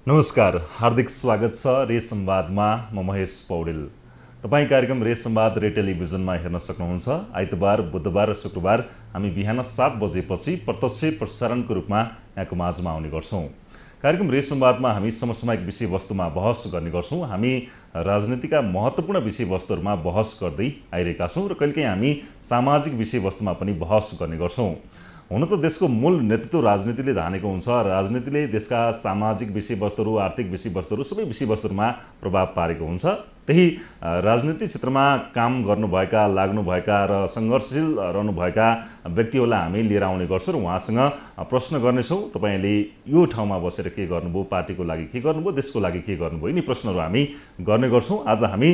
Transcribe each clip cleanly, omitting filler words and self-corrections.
नमस्कार, हार्दिक स्वागत छ रे संवादमा। म महेश पौडेल। तपाईँ कार्यक्रम रे संवाद रे टेलिभिजनमा हेर्न सक्नुहुन्छ। आइतबार, बुधबार र शुक्रबार हामी बिहान 7 बजेपछि प्रत्यक्ष प्रसारणको रूपमा यहाँको माझमा आउने गर्छौँ। कार्यक्रम रे संवादमा हामी समसामयिक विषयवस्तुमा बहस गर्ने गर्छौँ। हामी राजनीतिका महत्त्वपूर्ण विषयवस्तुहरूमा बहस गर्दै आइरहेका छौँ र कहिलेकाहीँ हामी सामाजिक विषयवस्तुमा पनि बहस गर्ने गर्छौँ। हुन त देशको मूल नेतृत्व राजनीतिले धानेको हुन्छ। राजनीतिले देशका सामाजिक विषयवस्तुहरू, आर्थिक विषयवस्तुहरू, सबै विषयवस्तुहरूमा प्रभाव पारेको हुन्छ। त्यही राजनीतिक क्षेत्रमा काम गर्नुभएका, लाग्नुभएका र सङ्घर्षशील रहनुभएका व्यक्तिहरूलाई हामी लिएर आउने गर्छौँ र उहाँसँग प्रश्न गर्नेछौँ। तपाईँले यो ठाउँमा बसेर के गर्नुभयो, पार्टीको लागि के गर्नुभयो, देशको लागि के गर्नुभयो, यिनी प्रश्नहरू हामी गर्ने गर्छौँ। आज हामी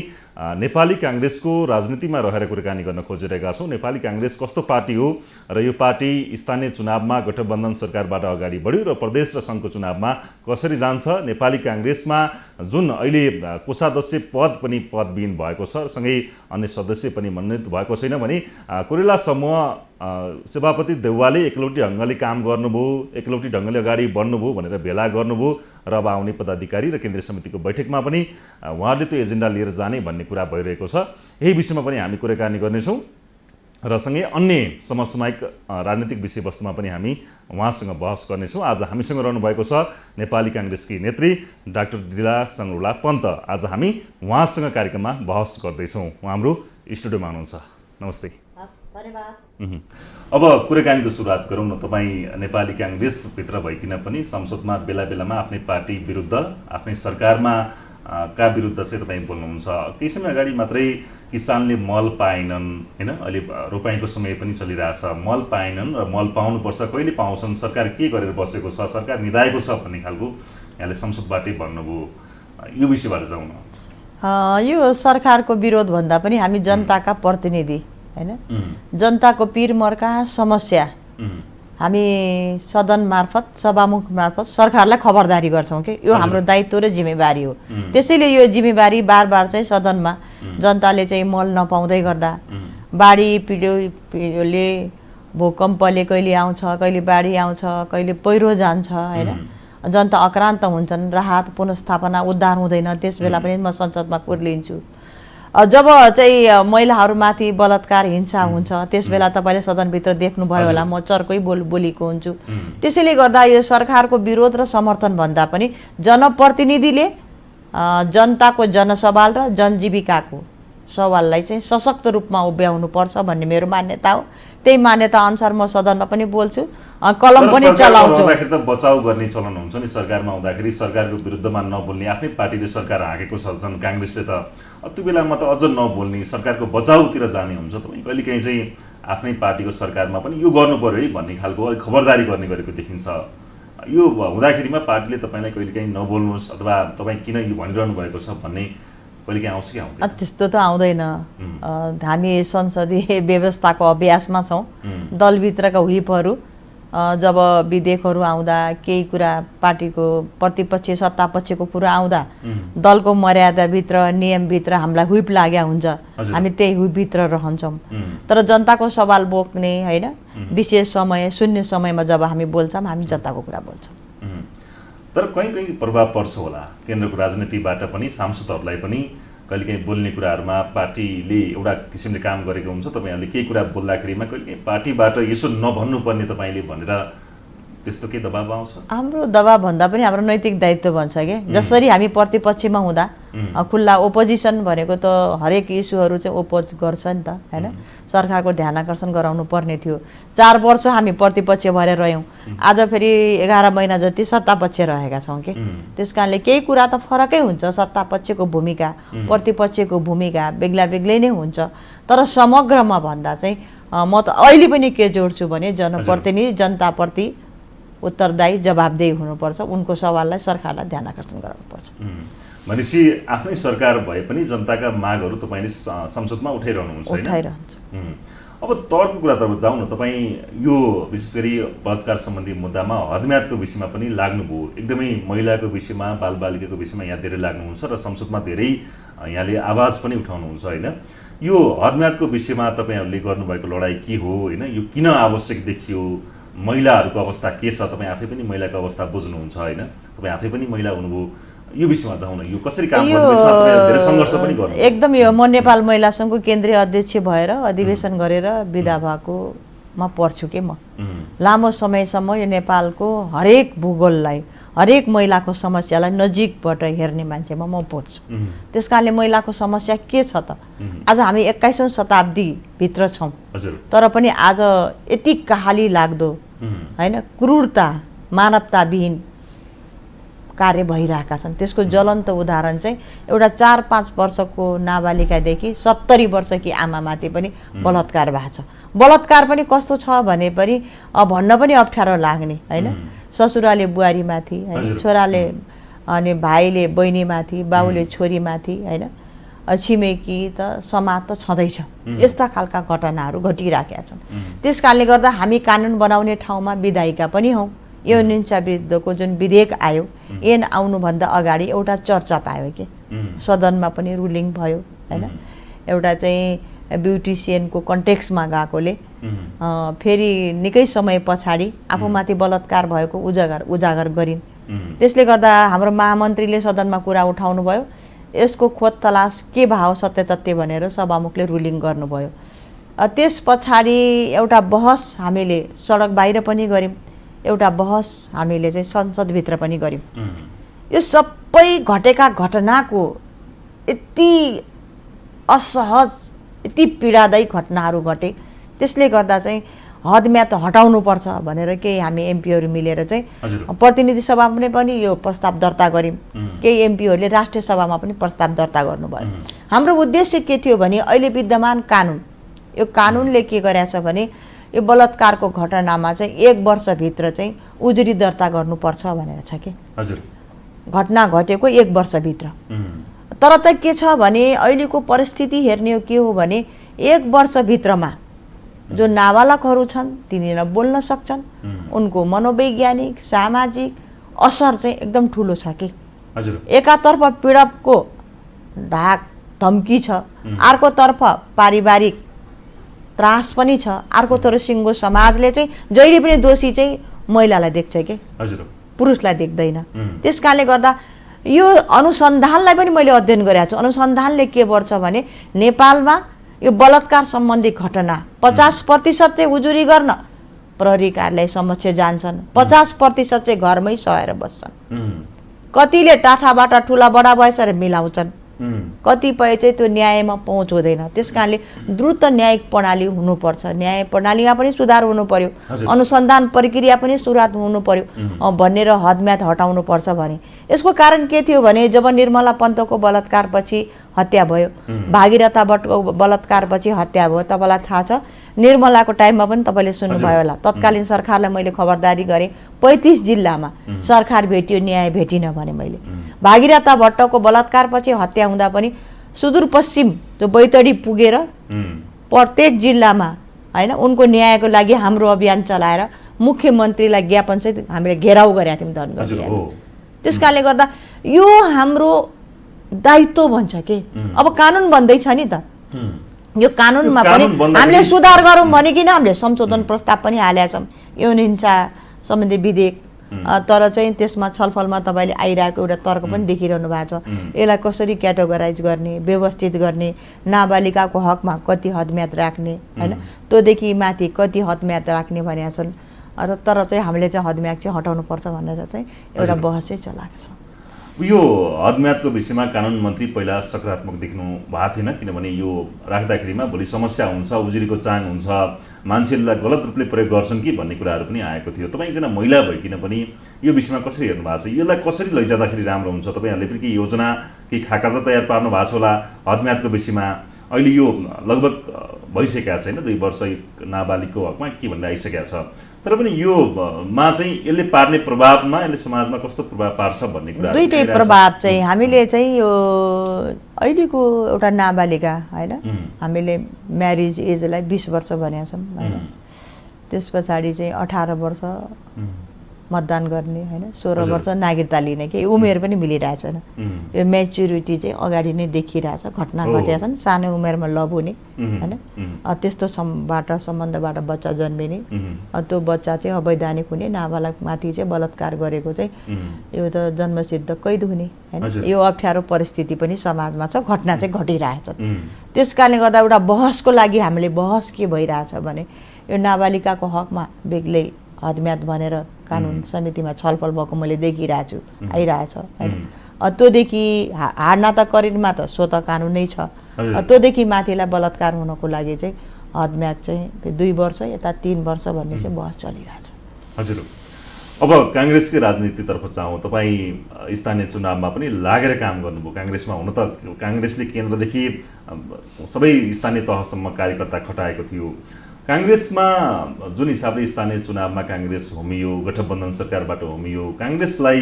नेपाली काङ्ग्रेसको राजनीतिमा रहेर कुराकानी गर्न खोजिरहेका छौँ। नेपाली काङ्ग्रेस कस्तो पार्टी हो र यो पार्टी स्थानीय चुनावमा गठबन्धन सरकारबाट अगाडि बढ्यो र प्रदेश र सङ्घको चुनावमा कसरी जान्छ। नेपाली काङ्ग्रेसमा जुन अहिले कोषाध्यक्ष पद पनि पदविहीन भएको छ, सँगै अन्य सदस्य पनि मनोनित भएको छैन भने कोइराला समूह सभापति देउवाले एकलौटी ढङ्गले काम गर्नुभयो, एकलौटी ढङ्गले अगाडि बढ्नुभयो भनेर भेला गर्नुभयो र अब आउने पदाधिकारी र केन्द्रीय समितिको बैठकमा पनि उहाँले त्यो एजेन्डा लिएर जाने भन्ने कुरा भइरहेको छ। यही विषयमा पनि हामी कुराकानी गर्नेछौँ र सँगै अन्य समसामयिक राजनीतिक विषयवस्तुमा पनि हामी उहाँसँग बहस गर्नेछौँ। आज हामीसँग रहनुभएको छ नेपाली काङ्ग्रेसकी नेत्री डाक्टर दिला सङ्ग्रोला पन्त। आज हामी उहाँसँग कार्यक्रममा बहस गर्दैछौँ। उहाँ हाम्रो स्टुडियोमा हुनुहुन्छ। नमस्ते। अब कुराकानीको सुरुवात गरौँ न। तपाईँ नेपाली काङ्ग्रेसभित्र भइकन पनि संसदमा बेला बेलामा आफ्नै पार्टी विरुद्ध, आफ्नै सरकारमा का विरुद्ध चाहिँ तपाईँ बोल्नुहुन्छ। केही समय अगाडि मात्रै किसानले मल पाएनन्, होइन, अहिले रोपाइँको समय पनि चलिरहेछ, मल पाएनन् र मल पाउनुपर्छ, कहिले पाउँछन्, सरकार के गरेर बसेको छ, सरकार निधाएको छ भन्ने खालको यहाँले संसदबाटै भन्नुभयो। यो विषयबाट जाउँ न। यो सरकारको विरोध भन्दा पनि हामी जनताका प्रतिनिधि, होइन, जनताको पिरमर्का समस्या हामी सदन मार्फत, सभामुख मार्फत सरकारलाई खबरदारी गर्छौँ कि यो हाम्रो दायित्व र जिम्मेवारी हो। त्यसैले यो जिम्मेवारी बार बार चाहिँ सदनमा जनताले चाहिँ मल नपाउँदै गर्दा, बाढी पिडोले, भूकम्पले कहिले आउँछ, कहिले बाढी आउँछ, कहिले पहिरो जान्छ, होइन, जनता आक्रान्त हुन्छन्, राहत पुनर्स्थापना उद्धार हुँदैन। त्यस बेला पनि म संसदमा कुर्लिन्छु। जब चाहिँ महिलाहरूमाथि बलात्कार, हिंसा हुन्छ, त्यस बेला तपाईँले सदनभित्र देख्नुभयो होला, म चर्कै बोलेको हुन्छु। त्यसैले गर्दा यो सरकारको विरोध र समर्थन भन्दा पनि जनप्रतिनिधिले जनताको जनसवाल र जनजीविकाको सवाललाई चाहिँ सशक्त रूपमा उभ्याउनुपर्छ भन्ने मेरो मान्यता हो। त्यही मान्यता अनुसार म सदनमा पनि बोल्छु, कलम पनि चलाउँछु। त बचाउ गर्ने चलन हुन्छ नि। सरकारमा आउँदाखेरि सरकारको विरुद्धमा नबोल्ने, आफ्नै पार्टीले सरकार हाँकेको छ, झन् काङ्ग्रेसले त त्यो बेलामा त अझ नबोल्ने, सरकारको बचाउतिर जाने हुन्छ। तपाईँ कहिलेकाहीँ चाहिँ आफ्नै पार्टीको सरकारमा पनि यो गर्नु पर्यो है भन्ने खालको खबरदारी गर्ने गरेको देखिन्छ। यो हुँदाखेरिमा पार्टीले तपाईँलाई कहिलेकाहीँ नबोल्नुहोस् अथवा तपाईँ किन यो भनिरहनु भएको छ भन्ने कहिलेकाहीँ आउँछ कि आउँदैन? त्यस्तो त आउँदैन। हामी संसदीय व्यवस्थाको अभ्यासमा छौँ। दलभित्रका व्हिपहरू जब विधेयकहरू आउँदा, केही कुरा पार्टीको प्रतिपक्ष सत्तापक्षको कुरा आउँदा दलको मर्यादाभित्र, नियमभित्र हामीलाई व्हिप लाग्या हुन्छ, हामी त्यही व्हिपभित्र रहन्छौँ। तर जनताको सवाल बोक्ने, होइन, विशेष समय, शून्य समयमा जब हामी बोल्छौँ, हामी जनताको कुरा बोल्छौँ। तर कहीँ प्रभाव पर्छ होला केन्द्रको राजनीतिबाट पनि, सांसदहरूलाई पनि कहिलेकाहीँ बोल्ने कुराहरूमा पार्टीले एउटा किसिमले काम गरेको हुन्छ। तपाईँहरूले केही कुरा बोल्दाखेरिमा कहिलेकाहीँ पार्टीबाट यसो नभन्नुपर्ने तपाईँले भनेर त्यस्तो केही दबाब आउँछ? हाम्रो दबाब भन्दा पनि हाम्रो नैतिक दायित्व भन्छ कि जसरी हामी प्रतिपक्षमा हुँदा खुल्ला ओपोजिसन भनेको त हरेक इस्युहरू चाहिँ ओपोज गर्छ नि त, होइन, सरकारको ध्यान आकर्षण गराउनु पर्ने थियो। 4 वर्ष हामी प्रतिपक्ष भएर रह्यौँ, आज फेरि 11 महिना जति सत्तापक्ष रहेका छौँ कि। त्यस कारणले केही कुरा त फरकै हुन्छ। सत्तापक्षको भूमिका, प्रतिपक्षको भूमिका बेग्ला बेग्लै नै हुन्छ। तर समग्रमा भन्दा चाहिँ म त अहिले पनि के जोड्छु भने जनप्रतिनिधि जनताप्रति उत्तरदायी, जवाबदेही हुनुपर्छ। उनको सवाललाई सरकारलाई ध्यान आकर्षण गराउनुपर्छ। भनेपछि आफ्नै सरकार भए पनि जनताका मागहरू तपाईँले संसदमा उठाइरहनुहुन्छ, होइन? उठाइरहन्छ। अब तर्को कुरातर्फ जाउँ न। तपाईँ यो विशेष गरी बलात्कार सम्बन्धी मुद्दामा हदम्यादको विषयमा पनि लाग्नुभयो। एकदमै महिलाको विषयमा, बालबालिकाको विषयमा यहाँ धेरै लाग्नुहुन्छ र संसदमा धेरै यहाँले आवाज पनि उठाउनुहुन्छ, होइन? यो हदम्यादको विषयमा तपाईँहरूले गर्नुभएको लडाइँ के हो, होइन? यो किन आवश्यक देखियो? महिलाहरूको अवस्था के छ? तपाईँ आफै पनि महिलाको अवस्था बुझ्नुहुन्छ, होइन? तपाईँ आफै पनि महिला हुनुभयो, यो विषयमा जाउँ न, यो कसरी काम गर्नु, यसमा तपाईँ धेरै सङ्घर्ष पनि गर्नु। एकदम यो म नेपाल महिला सङ्घको केन्द्रीय अध्यक्ष भएर अधिवेशन गरेर बिदा भएकोमा पर्छु के म। लामो समयसम्म यो नेपालको हरेक भूगोललाई, हरेक महिलाको समस्यालाई नजिकबाट हेर्ने मान्छेमा म पर्छु। त्यस कारणले महिलाको समस्या के छ त? आज हामी 21औं शताब्दीभित्र छौँ, तर पनि आज यति कहाली लाग्दो होइन, क्रूरता, मानवताविहीन कार्य भइरहेका छन्। त्यसको ज्वलन्त उदाहरण चाहिँ एउटा 4-5 वर्षको नाबालिकादेखि 70 वर्षकी आमामाथि पनि बलात्कार भएको छ। बलात्कार पनि कस्तो छ भने पनि भन्न पनि अप्ठ्यारो लाग्ने होइन, ससुराले बुहारीमाथि होइन, छोराले अनि भाइले बहिनीमाथि, बाउले छोरीमाथि होइन, छिमेकी त समाज त छँदैछ। यस्ता खालका घटनाहरू घटिराखेका छन्। त्यस कारणले गर्दा हामी कानुन बनाउने ठाउँमा विधायिका पनि हौँ। यौन हिंसा विरुद्धको जुन विधेयक आयो, ऐन आउनुभन्दा अगाडि एउटा चर्चा पायो कि सदनमा पनि रुलिङ भयो होइन। एउटा चाहिँ ब्युटिसियनको कन्टेक्स्टमा गएकोले फेरि निकै समय पछाडि आफूमाथि बलात्कार भएको उजागर गरिन्। त्यसले गर्दा हाम्रो महामन्त्रीले सदनमा कुरा उठाउनु भयो, यसको खोज तलास के भयो सत्य तथ्य भनेर सभामुखले रुलिङ गर्नुभयो। त्यस पछाडि एउटा बहस हामीले सडक बाहिर पनि गऱ्यौँ, एउटा बहस हामीले चाहिँ संसदभित्र पनि गऱ्यौँ। यो सबै घटेका घटनाको यति असहज, यति पीडादायी घटनाहरू घटे, त्यसले गर्दा चाहिँ हदम्याद हटाउनुपर्छ भनेर केही हामी एमपीहरू मिलेर चाहिँ प्रतिनिधि सभामा पनि यो प्रस्ताव दर्ता गऱ्यौँ। केही एमपीहरूले राष्ट्रिय सभामा पनि प्रस्ताव दर्ता गर्नुभयो। हाम्रो उद्देश्य के थियो भने अहिले विद्यमान कानुन, यो कानुनले के गरेछ भने यो बलात्कारको घटनामा चाहिँ 1 वर्षभित्र चाहिँ उजुरी दर्ता गर्नुपर्छ भनेर छ कि घटना घटेको 1 वर्षभित्र। तर चाहिँ के छ भने अहिलेको परिस्थिति हेर्ने हो के हो भने 1 वर्षभित्रमा जो नाबालकहरू छन् तिनीहरू बोल्न सक्छन्, उनको मनोवैज्ञानिक सामाजिक असर चाहिँ एकदम ठुलो छ कि। एकातर्फ पीडकको ढाक धम्की छ, अर्कोतर्फ पारिवारिक त्रास पनि छ, अर्कोतर्फ सिङ्गो समाजले चाहिँ जहिले पनि दोषी चाहिँ महिलालाई देख्छ कि पुरुषलाई देख्दैन। त्यस कारणले गर्दा यो अनुसन्धानलाई पनि मैले अध्ययन गरेको छु। अनुसन्धानले के गर्छ भने नेपालमा यो बलात्कार सम्बन्धी घटना 50% चाहिँ उजुरी गर्न प्रहरी कार्यालय समक्ष जान्छन्, 50% चाहिँ घरमै सहेर बस्छन्। कतिले टाठाबाट ठुला बडा भएछ र मिलाउँछन्, कतिपय चाहिँ त्यो न्यायमा पहुँच हुँदैन। त्यस कारणले द्रुत न्यायिक प्रणाली हुनुपर्छ, न्याय प्रणालीमा पनि सुधार हुनु पर्यो, अनुसन्धान प्रक्रिया पनि सुधार हुनु पर्यो भनेर हदम्याद हटाउनुपर्छ भने। यसको कारण के थियो भने जब निर्मला पन्तको बलात्कारपछि हत्या भयो, भागीरथा भट्टको बलात्कारपछि हत्या भयो, तपाईँलाई थाहा छ निर्मलाको टाइममा पनि तपाईँले सुन्नुभयो होला, तत्कालीन सरकारलाई मैले खबरदारी गरेँ 35 जिल्लामा सरकार भेटियो, न्याय भेटिन भने मैले। भागीरथा भट्टको बलात्कारपछि हत्या हुँदा पनि सुदूरपश्चिम जो बैतडी पुगेर प्रत्येक जिल्लामा होइन उनको न्यायको लागि हाम्रो अभियान चलाएर मुख्यमन्त्रीलाई ज्ञापन चाहिँ हामीले घेराउ गरेका थियौँ धनगढी। त्यस कारणले गर्दा यो हाम्रो दायित्व भन्छ कि अब कानुन बन्दैछ नि त, यो कानुनमा पनि हामीले सुधार गरौँ भनिकन हामीले संशोधन प्रस्ताव पनि हालेका छौँ यौन हिंसा सम्बन्धी विधेयक। तर चाहिँ त्यसमा छलफलमा तपाईँले आइरहेको एउटा तर्क पनि देखिरहनु भएको छ, यसलाई कसरी क्याटेगोराइज गर्ने, व्यवस्थित गर्ने, नाबालिकाको हकमा कति हदम्याद राख्ने होइन, त्योदेखि माथि कति हदम्याद राख्ने भनेका छन्। तर चाहिँ हामीले चाहिँ हदम्याद चाहिँ हटाउनुपर्छ भनेर चाहिँ एउटा बहस चाहिँ चलाएको छ। यो हदम्यादको विषयमा कानुन मन्त्री पहिला सकारात्मक देख्नु भएको थिएन, किनभने यो राख्दाखेरिमा भोलि समस्या हुन्छ, उजुरीको चाङ हुन्छ, मान्छेलाई गलत रूपले प्रयोग गर्छन् कि भन्ने कुराहरू पनि आएको थियो। तपाईँ एकजना महिला भइकन पनि यो विषयमा कसरी हेर्नु भएको छ, यसलाई कसरी लैजाँदाखेरि राम्रो हुन्छ? तपाईँहरूले पनि केही योजना, केही खाका त तयार पार्नु भएको छ होला हदम्यादको विषयमा? अहिले यो लगभग भइसकेका छैन, 2 वर्ष नाबालिगको हकमा के भन्ने आइसकेका छ, तर पनि यो मा चाहिँ यसले पार्ने प्रभावमा, यसले समाजमा कस्तो प्रभाव पार्छ भन्ने कुरा दुईटै प्रभाव चाहिँ हामीले चाहिँ यो अहिलेको एउटा नाबालिका होइन, हामीले म्यारिज एजलाई 20 वर्ष भनेका छौँ होइन, त्यस पछाडि चाहिँ 18 वर्ष मतदान गर्ने होइन 16 वर्ष नागरिकता लिने के उमेर पनि मिलिरहेछन् यो मेच्युरिटी चाहिँ अगाडि नै देखिरहेछ घटना घटेका छन् सानो उमेरमा लभ हुने होइन त्यस्तो सम्बन्धबाट बच्चा जन्मिने त्यो बच्चा चाहिँ अवैधानिक हुने नाबालकमाथि चाहिँ बलात्कार गरेको चाहिँ यो त जन्मसिद्ध कैद हुने होइन यो अप्ठ्यारो परिस्थिति पनि समाजमा छ घटना चाहिँ घटिरहेछ त्यस कारणले गर्दा एउटा बहसको लागि हामीले बहस के भइरहेछ भने यो नाबालिकाको हकमा बेग्लै हदम्याद भनेर कानुन समितिमा छलफल भएको मैले देखिरहेको छु आइरहेछ होइन त्योदेखि हार्ना त करिनमा त स्वत कानुन नै छ त्योदेखि माथिलाई बलात्कार हुनको लागि चाहिँ हदम्याद चाहिँ 2 वर्ष यता 3 वर्ष भन्ने चाहिँ बहस चलिरहेछ। हजुर अब काङ्ग्रेसकै राजनीतितर्फ जाउँ तपाईँ स्थानीय चुनावमा पनि लागेर काम गर्नुभयो काङ्ग्रेसमा हुन त काङ्ग्रेसले केन्द्रदेखि सबै स्थानीय तहसम्म कार्यकर्ता खटाएको थियो काङ्ग्रेसमा जुन हिसाबले स्थानीय चुनावमा काङ्ग्रेस होमियो गठबन्धन सरकारबाट होमियो काङ्ग्रेसलाई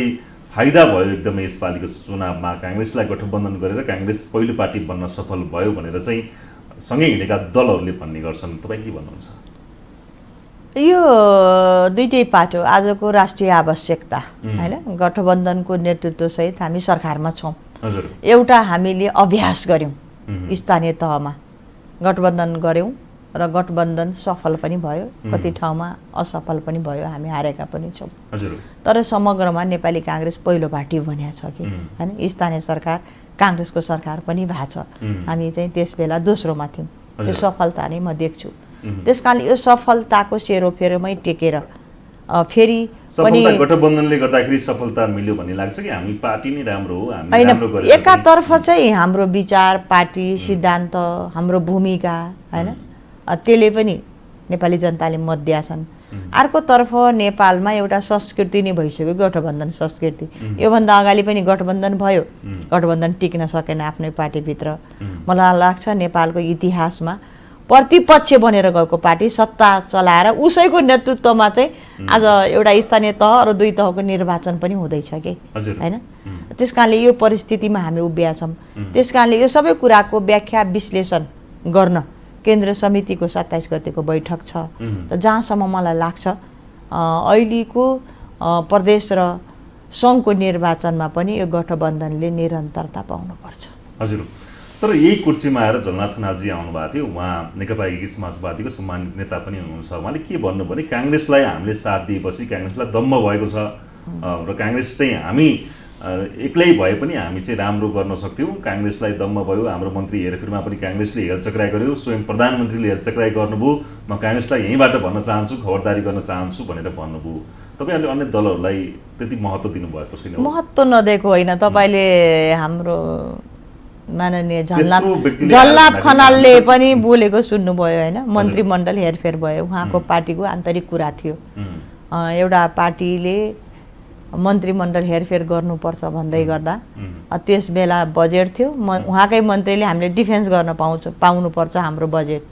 फाइदा भयो एकदमै यसपालिको चुनावमा काङ्ग्रेसलाई गठबन्धन गरेर काङ्ग्रेस पहिलो पार्टी बन्न सफल भयो भनेर चाहिँ सँगै हिँडेका दलहरूले भन्ने गर्छन् तपाईँ के भन्नुहुन्छ? यो दुईटै पाटो आजको राष्ट्रिय आवश्यकता होइन गठबन्धनको नेतृत्वसहित हामी सरकारमा छौँ एउटा हामीले अभ्यास गऱ्यौँ स्थानीय तहमा गठबन्धन गऱ्यौँ र गठबन्धन सफल पनि भयो कति ठाउँमा असफल पनि भयो हामी हारेका पनि छौँ तर समग्रमा नेपाली काङ्ग्रेस पहिलो पार्टी बनिया छ कि होइन स्थानीय सरकार काङ्ग्रेसको सरकार पनि भएको छ हामी चाहिँ त्यस बेला दोस्रोमा थियौँ त्यो सफलता नै म देख्छु त्यस कारणले यो सफलताको सेरोफेरोमै टेकेर फेरि पनि गठबन्धनले गर्दाखेरि सफलता मिल्यो भन्ने लाग्छ कि हामी पार्टी नै राम्रो हो हामी राम्रो गरेको एकातर्फ चाहिँ हाम्रो विचार पार्टी सिद्धान्त हाम्रो भूमिका होइन त्यसले पनि नेपाली जनताले मत दिएका छन् अर्कोतर्फ नेपालमा एउटा संस्कृति नै भइसक्यो गठबन्धन संस्कृति योभन्दा अगाडि पनि गठबन्धन भयो गठबन्धन टिक्न सकेन आफ्नै पार्टीभित्र मलाई लाग्छ नेपालको इतिहासमा प्रतिपक्ष बनेर गएको पार्टी सत्ता चलाएर उसैको नेतृत्वमा चाहिँ आज एउटा स्थानीय तह र 2 तहको निर्वाचन पनि हुँदैछ कि होइन त्यस कारणले यो परिस्थितिमा हामी उभिएका छौँ त्यस कारणले यो सबै कुराको व्याख्या विश्लेषण गर्न केन्द्र समितिको 27 गतेको बैठक छ त जहाँसम्म मलाई लाग्छ अहिलेको प्रदेश र सङ्घको निर्वाचनमा पनि यो गठबन्धनले निरन्तरता पाउनुपर्छ। हजुर तर यही कुर्सीमा आएर झलनाथ खनालजी आउनुभएको थियो उहाँ नेकपा एकीकृत समाजवादीको सम्मानित नेता पनि हुनुहुन्छ उहाँले के भन्नु भने काङ्ग्रेसलाई हामीले साथ दिएपछि काङ्ग्रेसलाई दम्म भएको छ र काङ्ग्रेस चाहिँ हामी एक्लै भए पनि हामी चाहिँ राम्रो गर्न सक्थ्यौँ काङ्ग्रेसलाई दम्म भयो हाम्रो मन्त्री हेरफेरमा पनि काङ्ग्रेसले हेलचक्राइ गर्यो स्वयं प्रधानमन्त्रीले हेलचक्राइ गर्नुभयो म काङ्ग्रेसलाई यहीँबाट भन्न चाहन्छु खबरदारी गर्न चाहन्छु भनेर भन्नुभयो तपाईँहरूले अन्य दलहरूलाई त्यति महत्त्व दिनुभएको छैन? महत्त्व नदिएको होइन तपाईँले हाम्रो माननीय झलनाथ खनालले पनि बोलेको सुन्नुभयो होइन मन्त्रीमण्डल हेरफेर भयो उहाँको पार्टीको आन्तरिक कुरा थियो एउटा पार्टीले मन्त्रीमण्डल हेरफेर गर्नुपर्छ भन्दै गर्दा त्यस बेला बजेट थियो उहाँकै मन्त्रीले हामीले डिफेन्स गर्न पाउनुपर्छ हाम्रो बजेट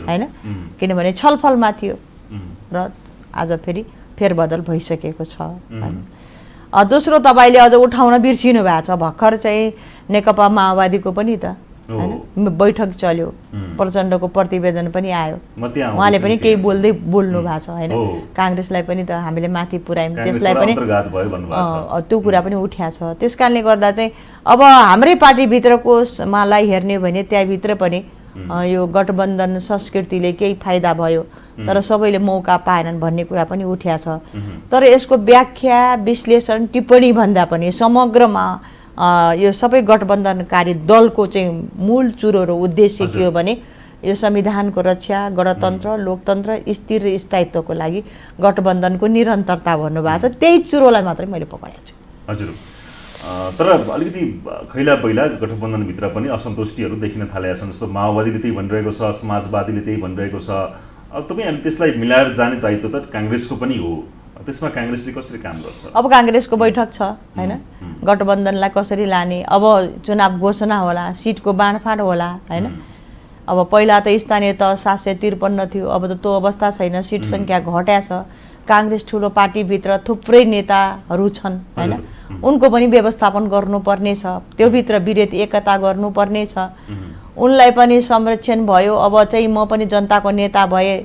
होइन किनभने छलफलमा थियो र आज फेरि फेरबदल भइसकेको छ होइन दोस्रो तपाईँले अझ उठाउन बिर्सिनु भएको छ भर्खर चाहिँ नेकपा माओवादीको पनि त होइन बैठक चल्यो प्रचण्डको प्रतिवेदन पनि आयो उहाँले पनि केही बोल्नु भएको छ होइन काङ्ग्रेसलाई पनि त हामीले माथि पुर्यायौँ त्यसलाई पनि त्यो कुरा पनि उठ्या छ त्यस कारणले गर्दा चाहिँ अब हाम्रै पार्टीभित्रको मालाई हेर्ने भने त्यहाँभित्र पनि यो गठबन्धन संस्कृतिले केही फाइदा भयो तर सबैले मौका पाएनन् भन्ने कुरा पनि उठ्या छ तर यसको व्याख्या विश्लेषण टिप्पणी भन्दा पनि समग्रमा यो सबै गठबन्धनकारी दलको चाहिँ मूल चुरो र उद्देश्य के हो भने यो संविधानको रक्षा गणतन्त्र लोकतन्त्र स्थिर र स्थायित्वको लागि गठबन्धनको निरन्तरता भन्नुभएको छ त्यही चुरोलाई मात्रै मैले पकडेको छु। हजुर तर अलिकति खैला पहिला गठबन्धनभित्र पनि असन्तुष्टिहरू देखिन थालेका छन् जस्तो माओवादीले त्यही भनिरहेको छ समाजवादीले त्यही भनिरहेको छ अब तपाईँहरूले त्यसलाई मिलाएर जाने दायित्व त काङ्ग्रेसको पनि हो त्यसमा काङ्ग्रेसले कसरी काम गर्छ? अब काङ्ग्रेसको बैठक छ होइन गठबन्धनलाई कसरी लाने अब चुनाव घोषणा होला सिटको बाँडफाँड होला होइन अब पहिला त स्थानीय तह 753 थियो अब त त्यो अवस्था छैन सिट सङ्ख्या घट्या छ काङ्ग्रेस ठुलो पार्टीभित्र थुप्रै नेताहरू छन् होइन उनको पनि व्यवस्थापन गर्नुपर्ने छ त्योभित्र विरति एकता गर्नुपर्ने छ उनलाई पनि संरक्षण भयो अब चाहिँ म पनि जनताको नेता भए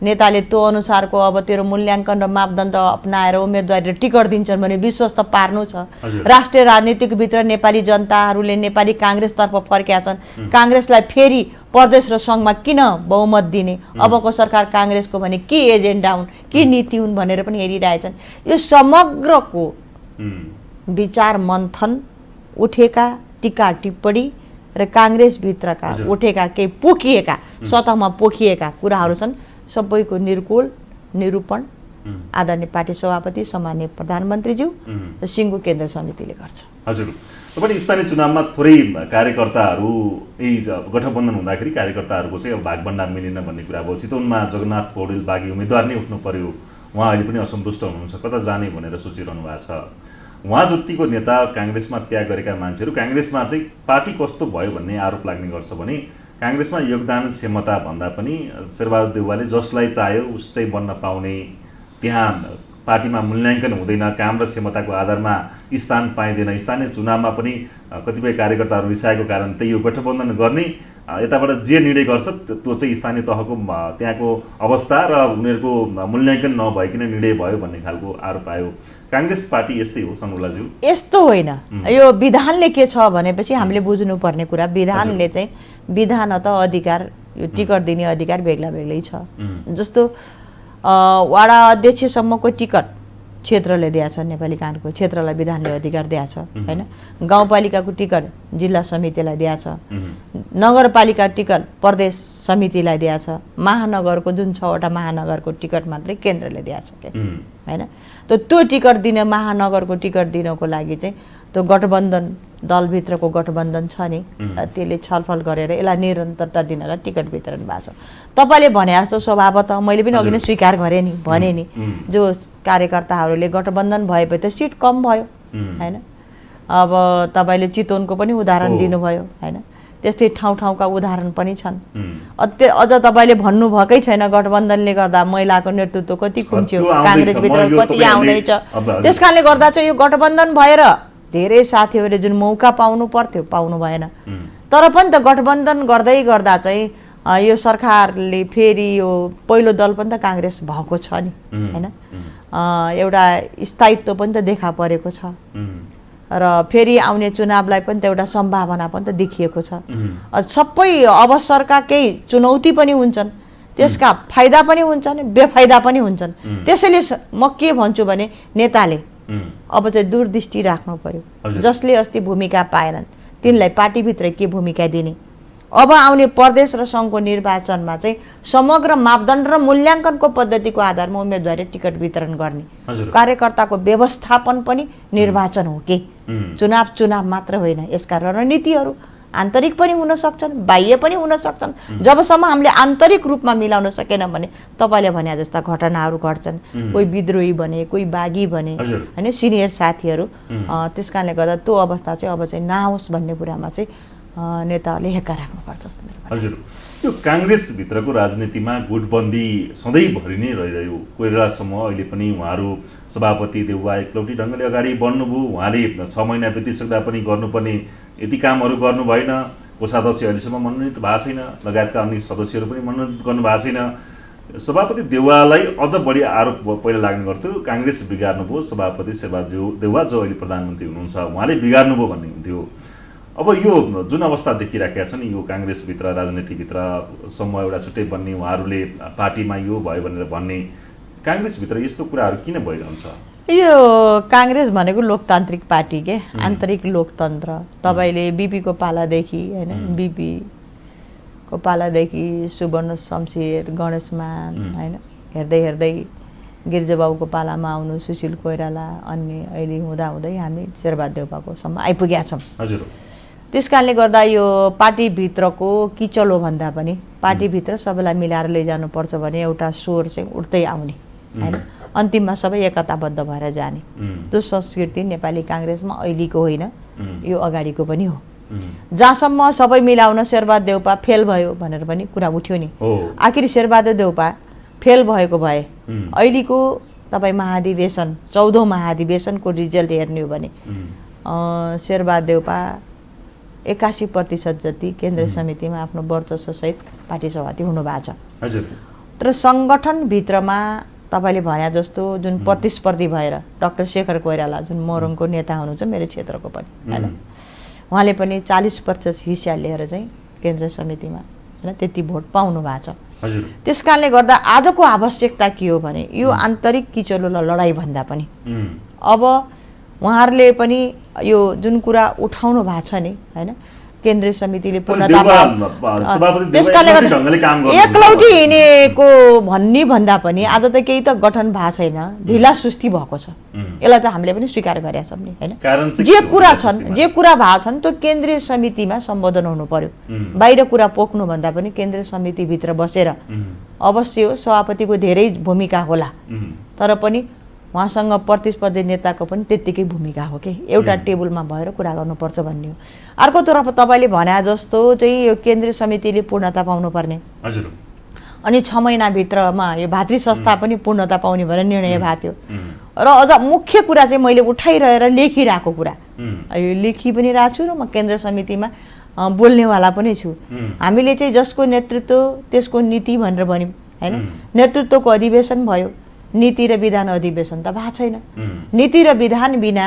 नेताले त्यो अनुसारको अब तेरो मूल्याङ्कन र मापदण्ड अपनाएर उम्मेदवारी टिकट दिन्छन् भने विश्वस्त पार्नु छ। राष्ट्रिय राजनीतिको भित्र नेपाली जनताहरूले नेपाली काङ्ग्रेसतर्फ फर्केका छन्। काङ्ग्रेसलाई फेरि प्रदेश र सङ्घमा किन बहुमत दिने, अबको सरकार काङ्ग्रेसको भने के एजेन्डा हुन्, के नीति हुन् भनेर पनि हेरिरहेछन्। यो समग्रको विचार मन्थन, उठेका टिका टिप्पणी र काङ्ग्रेसभित्रका उठेका केही पोखिएका सतहमा पोखिएका कुराहरू छन्, सबैको निर्कुल निरूपण आदरणीय पार्टी सभापति सम्माननीय प्रधानमन्त्रीज्यू र सिङ्गो केन्द्र समितिले गर्छ। हजुर, तपाईँ स्थानीय चुनावमा थोरै कार्यकर्ताहरू यही गठबन्धन हुँदाखेरि कार्यकर्ताहरूको चाहिँ अब भागभण्डा मिलेन भन्ने कुरा भयो। चितवनमा जगन्नाथ पौडेल बागी उम्मेदवार नै उठ्नु पर्यो, उहाँ अहिले पनि असन्तुष्ट हुनुहुन्छ, कता जाने भनेर सोचिरहनु भएको छ। उहाँ जतिको नेता काङ्ग्रेसमा त्याग गरेका मान्छेहरू काङ्ग्रेसमा चाहिँ पार्टी कस्तो भयो भन्ने आरोप लाग्ने गर्छ भने काङ्ग्रेसमा योगदान क्षमता भन्दा पनि शेरबहादुर देउवाले जसलाई चाह्यो उस चाहिँ बन्न पाउने, त्यहाँ पार्टीमा मूल्याङ्कन हुँदैन, काम र क्षमताको आधारमा स्थान पाइँदैन। स्थानीय चुनावमा पनि कतिपय कार्यकर्ताहरू रिसाएको कारण त्यही यो गठबन्धन गर्ने, यताबाट जे निर्णय गर्छ त्यो चाहिँ स्थानीय तहको त्यहाँको अवस्था र उनीहरूको मूल्याङ्कन नभइकन निर्णय भयो भन्ने खालको आरोप आयो। काङ्ग्रेस पार्टी यस्तै हो सङ्गुलाज्यू? यस्तो होइन, यो विधानले के छ भनेपछि हामीले बुझ्नुपर्ने कुरा, विधानले चाहिँ विधान त अधिकार, यो टिकट दिने अधिकार बेग्ला बेग्लै छ। जस्तो वडा अध्यक्षसम्मको टिकट क्षेत्रले दिएछ, नेपाली काङ्ग्रेसको क्षेत्रलाई विधानले अधिकार दिएछ होइन। गाउँपालिकाको टिकट जिल्ला समितिलाई दिएछ, नगरपालिका टिकट प्रदेश समितिलाई दिएछ, महानगरको जुन 6वटा महानगरको टिकट मात्रै केन्द्रले दिएछ के होइन। त्यो टिकट दिन, महानगरको टिकट दिनको लागि चाहिँ त्यो गठबन्धन दलभित्रको गठबन्धन छ नि, त्यसले छलफल गरेर यसलाई निरन्तरता दिनलाई टिकट वितरण भएको छ। तपाईँले भने जस्तो स्वभावतः मैले पनि अघि नै स्वीकार गरेँ नि, भने नि जो कार्यकर्ताहरूले गठबन्धन भएपछि त सिट कम भयो होइन। अब तपाईँले चितवनको पनि उदाहरण दिनुभयो होइन, त्यस्तै ठाउँ ठाउँका उदाहरण पनि छन्। अझ तपाईँले भन्नुभएकै छैन गठबन्धनले गर्दा महिलाको नेतृत्व कति खुम्च्यो, काङ्ग्रेसभित्र कति आउँदैछ। त्यस कारणले गर्दा चाहिँ यो गठबन्धन भएर धेरै साथीहरूले जुन मौका पाउनु पर्थ्यो पाउनु भएन। तर पनि त गठबन्धन गर्दै गर्दा चाहिँ यो सरकारले फेरि यो पहिलो दल पनि त काङ्ग्रेस भएको छ नि होइन, एउटा स्थायित्व पनि त देखा परेको छ र फेरि आउने चुनावलाई पनि त एउटा सम्भावना पनि त देखिएको छ। सबै अवसरका केही चुनौती पनि हुन्छन्, त्यसका फाइदा पनि हुन्छन्, बेफाइदा पनि हुन्छन्। त्यसैले म के भन्छु भने नेताले अब चाहिँ दूरदृष्टि राख्नु पर्यो। जसले अस्ति भूमिका पाएनन् तिनलाई पार्टीभित्र के भूमिका दिने, अब आउने प्रदेश र सङ्घको निर्वाचनमा चाहिँ समग्र मापदण्ड र मूल्याङ्कनको पद्धतिको आधारमा उम्मेदवारी टिकट वितरण गर्ने, कार्यकर्ताको व्यवस्थापन पनि निर्वाचन हो के, चुनाव मात्र होइन। यसका रणनीतिहरू आन्तरिक पनि हुन सक्छन्, बाह्य पनि हुन सक्छन्। जबसम्म हामीले आन्तरिक रूपमा मिलाउन सकेन भने तपाईँले भने जस्ता घटनाहरू घट्छन्, कोही विद्रोही बने, कोही बागी बने होइन, सिनियर साथीहरू। त्यस कारणले गर्दा त्यो अवस्था चाहिँ अब चाहिँ नआओस् भन्ने कुरामा चाहिँ नेताहरूले हेक्का राख्नुपर्छ जस्तो मेरो। हजुर, यो काङ्ग्रेसभित्रको राजनीतिमा गुटबन्दी सधैँभरि नै रहिरह्यो। कोइरालासम्म अहिले पनि उहाँहरू सभापति देउवा एकलौटी ढङ्गले अगाडि बढ्नुभयो। उहाँले 6 महिना बितिसक्दा पनि गर्नुपर्ने यति कामहरू गर्नु भएन। कोषाध्यक्ष अहिलेसम्म मनोनित भएको छैन, लगायतका अन्य सदस्यहरू पनि मनोनित गर्नु भएको छैन। सभापति देउवालाई अझ बढी आरोप पहिला लाग्ने गर्थ्यो, काङ्ग्रेस बिगार्नुभयो, सभापति शेरबहादुर देउवा जो अहिले प्रधानमन्त्री हुनुहुन्छ उहाँले बिगार्नुभयो भन्ने हुन्थ्यो। अब यो जुन अवस्था देखिराखेका छन् यो काङ्ग्रेसभित्र राजनीतिभित्र सम्म एउटा छुट्टै बन्ने, उहाँहरूले पार्टीमा यो भयो भनेर भन्ने, काङ्ग्रेसभित्र यस्तो कुराहरू किन भइरहन्छ? यो काङ्ग्रेस भनेको लोकतान्त्रिक पार्टी के, आन्तरिक लोकतन्त्र। तपाईँले बिपीको पालादेखि होइन, बिपीको पालादेखि सुवर्ण शमशेर, गणेशमान होइन, हेर्दै हेर्दै गिरिजाबाबुको पालामा आउनु सुशील कोइराला, अन्य अहिले हुँदाहुँदै हामी शेरबहादुर देउवाकोसम्म आइपुगेका छौँ। हजुर, त्यस कारणले गर्दा यो पार्टीभित्रको किचलो भन्दा पनि पार्टीभित्र सबैलाई मिलाएर लैजानुपर्छ भने एउटा स्वर चाहिँ उठ्दै आउने होइन, अन्तिममा सबै एकताबद्ध भएर जाने। त्यो संस्कृति नेपाली काङ्ग्रेसमा अहिलेको होइन, यो अगाडिको पनि हो। जहाँसम्म सबै मिलाउन शेरबहादुर देउवा फेल भयो भनेर पनि कुरा उठ्यो नि। आखिर शेरबहादुर देउवा फेल भएको भए अहिलेको तपाईँ महाधिवेशन 14औं महाधिवेशनको रिजल्ट हेर्ने हो भने शेरबहादुर देउवा 81% जति केन्द्रीय समितिमा आफ्नो वर्चस्वसहित पार्टी सभापति हुनुभएको छ। तर सङ्गठनभित्रमा तपाईँले भने जस्तो जुन प्रतिस्पर्धी भएर डाक्टर शेखर कोइराला जुन मोरङको नेता हुनुहुन्छ मेरो क्षेत्रको पनि होइन, उहाँले पनि 40% हिस्सा लिएर चाहिँ केन्द्रीय समितिमा होइन त्यति भोट पाउनु भएको छ। त्यस कारणले गर्दा आजको आवश्यकता के हो भने यो आन्तरिक किचलो लडाइँ भन्दा पनि अब उहाँहरूले पनि यो जुन कुरा उठाउनु भएको छ नि होइन, केन्द्रीय समितिले पूर्णता त्यसकारणले गर्दा एकलौटी हिँडेको भन्ने भन्दा पनि आज त केही त गठन भएको छैन, ढिला सुस्ती भएको छ। यसलाई त हामीले पनि स्वीकार गरेका छौँ नि होइन। जे कुरा भएको छन् त्यो केन्द्रीय समितिमा सम्बोधन हुनु पर्यो, बाहिर कुरा पोख्नुभन्दा पनि केन्द्रीय समितिभित्र बसेर अवश्य हो सभापतिको धेरै भूमिका होला, तर पनि उहाँसँग प्रतिस्पर्धी नेताको पनि त्यत्तिकै भूमिका हो कि एउटा टेबलमा भएर कुरा गर्नुपर्छ भन्ने हो। अर्कोतर्फ तपाईँले भने जस्तो चाहिँ यो केन्द्रीय समितिले पूर्णता पाउनुपर्ने अनि 6 महिनाभित्रमा यो भातृ संस्था पनि पूर्णता पाउने भनेर निर्णय भएको थियो। र अझ मुख्य कुरा चाहिँ मैले उठाइरहेर लेखिरहेको कुरा यो लेखि पनि रहेको छु र म केन्द्रीय समितिमा बोल्नेवाला पनि छु। हामीले चाहिँ जसको नेतृत्व त्यसको नीति भनेर भन्यौँ होइन, नेतृत्वको अधिवेशन भयो, नीति र विधान अधिवेशन त भएको छैन। नीति र विधान बिना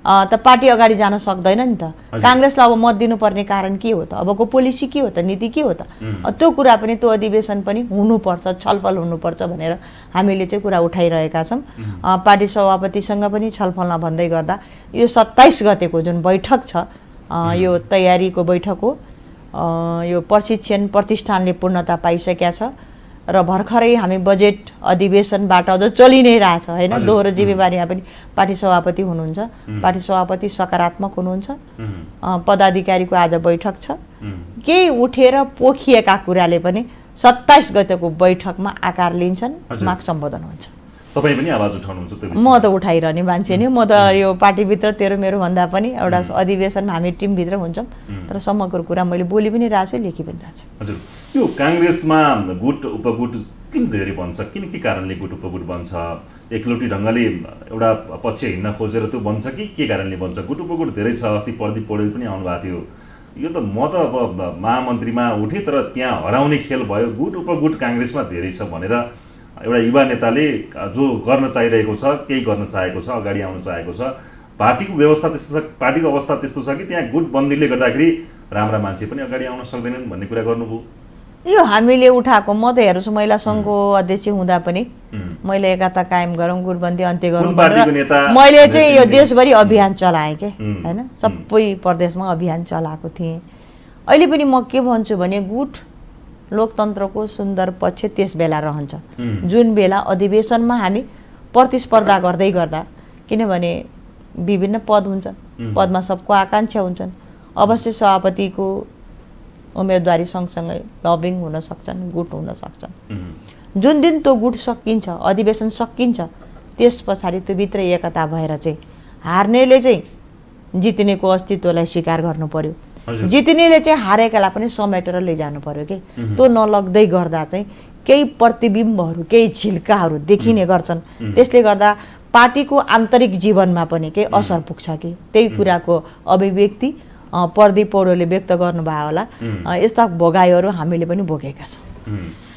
त पार्टी अगाडि जान सक्दैन नि त। काङ्ग्रेसलाई अब मत दिनुपर्ने कारण के हो त, अबको पोलिसी के हो त, नीति के हो त, त्यो कुरा पनि त्यो अधिवेशन पनि हुनुपर्छ, छलफल हुनुपर्छ भनेर हामीले चाहिँ कुरा उठाइरहेका छौँ। पार्टी सभापतिसँग पनि छलफलमा भन्दै गर्दा यो 27 गतेको जुन बैठक छ यो तयारीको बैठक हो। यो प्रशिक्षण प्रतिष्ठानले पूर्णता पाइसकेका छ र भर्खरै हामी बजेट अधिवेशनबाट अझ चलि नै रहेछ होइन। दोहोरो जिम्मेवारीमा पनि पार्टी सभापति हुनुहुन्छ, पार्टी सभापति सकारात्मक हुनुहुन्छ, पदाधिकारीको आज बैठक छ। केही उठेर पोखिएका कुराले पनि 27 गतेको बैठकमा आकार लिन्छन्, माग सम्बोधन हुन्छ। तपाईँ पनि आवाज उठाउनुहुन्छ त्यो विषयमा? म त उठाइरहने मान्छे नि, म त यो पार्टीभित्र तेरो मेरो भन्दा पनि एउटा अधिवेशनमा हामी टिमभित्र हुन्छौँ, तर समग्र कुरा मैले बोली पनि रहेको छु, लेखी पनि रहेको छु। हजुर, यो काङ्ग्रेसमा गुट उपगुट किन धेरै बन्छ, किन के कारणले गुट उपगुट बन्छ? एकलौटी ढङ्गले एउटा पक्ष हिँड्न खोजेर त्यो बन्छ कि के कारणले बन्छ? गुट उपगुट धेरै छ। अस्ति प्रदीप पौडेल पनि आउनुभएको थियो, यो त म त अब महामन्त्रीमा उठेँ तर त्यहाँ हराउने खेल भयो, गुट उपगुट काङ्ग्रेसमा धेरै छ भनेर एउटा युवा नेताले जो गर्न चाहिरहेको छ, केही गर्न चाहेको छ, अगाडि आउन चाहेको छ, पार्टीको व्यवस्था त्यस्तो छ, पार्टीको अवस्था त्यस्तो छ कि त्यहाँ गुटबन्दीले गर्दाखेरि राम्रा मान्छे पनि अगाडि आउन सक्दैनन् भन्ने कुरा गर्नुभयो। यो हामीले उठाएको, म त हेर्छु महिला सङ्घको अध्यक्ष हुँदा पनि मैले एकता कायम गरौँ, गुटबन्दी अन्त्य गरौँ भनेर मैले चाहिँ यो देशभरि अभियान चलाएँ के होइन, सबै प्रदेशमा अभियान चलाएको थिएँ। अहिले पनि म के भन्छु भने गुट लोकतन्त्रको सुन्दर पक्ष त्यस बेला रहन्छ जुन बेला अधिवेशनमा हामी प्रतिस्पर्धा गर्दै गर्दा, किनभने विभिन्न पद हुन्छ, पदमा सबको आकाङ्क्षा हुन्छन्, अवश्य सभापतिको उम्मेदवारी सँगसँगै लबिङ हुन सक्छन्, गुट हुन सक्छन्। जुन दिन त्यो गुट सकिन्छ, अधिवेशन सकिन्छ, त्यस पछाडि त्यो भित्र एकता भएर चाहिँ हार्नेले चाहिँ जित्नेको अस्तित्वलाई स्वीकार गर्नु पर्यो, जित्नेले चाहिँ हारेकालाई पनि समेटेर लैजानु पर्यो कि त्यो नलग्दै गर्दा चाहिँ केही प्रतिबिम्बहरू, केही झिल्काहरू देखिने गर्छन्। त्यसले गर्दा पार्टीको आन्तरिक जीवनमा पनि केही असर पुग्छ कि त्यही कुराको अभिव्यक्ति प्रदीप पौडेलले व्यक्त गर्नुभयो होला। यस्ता भोगाइहरू हामीले पनि भोगेका छौँ।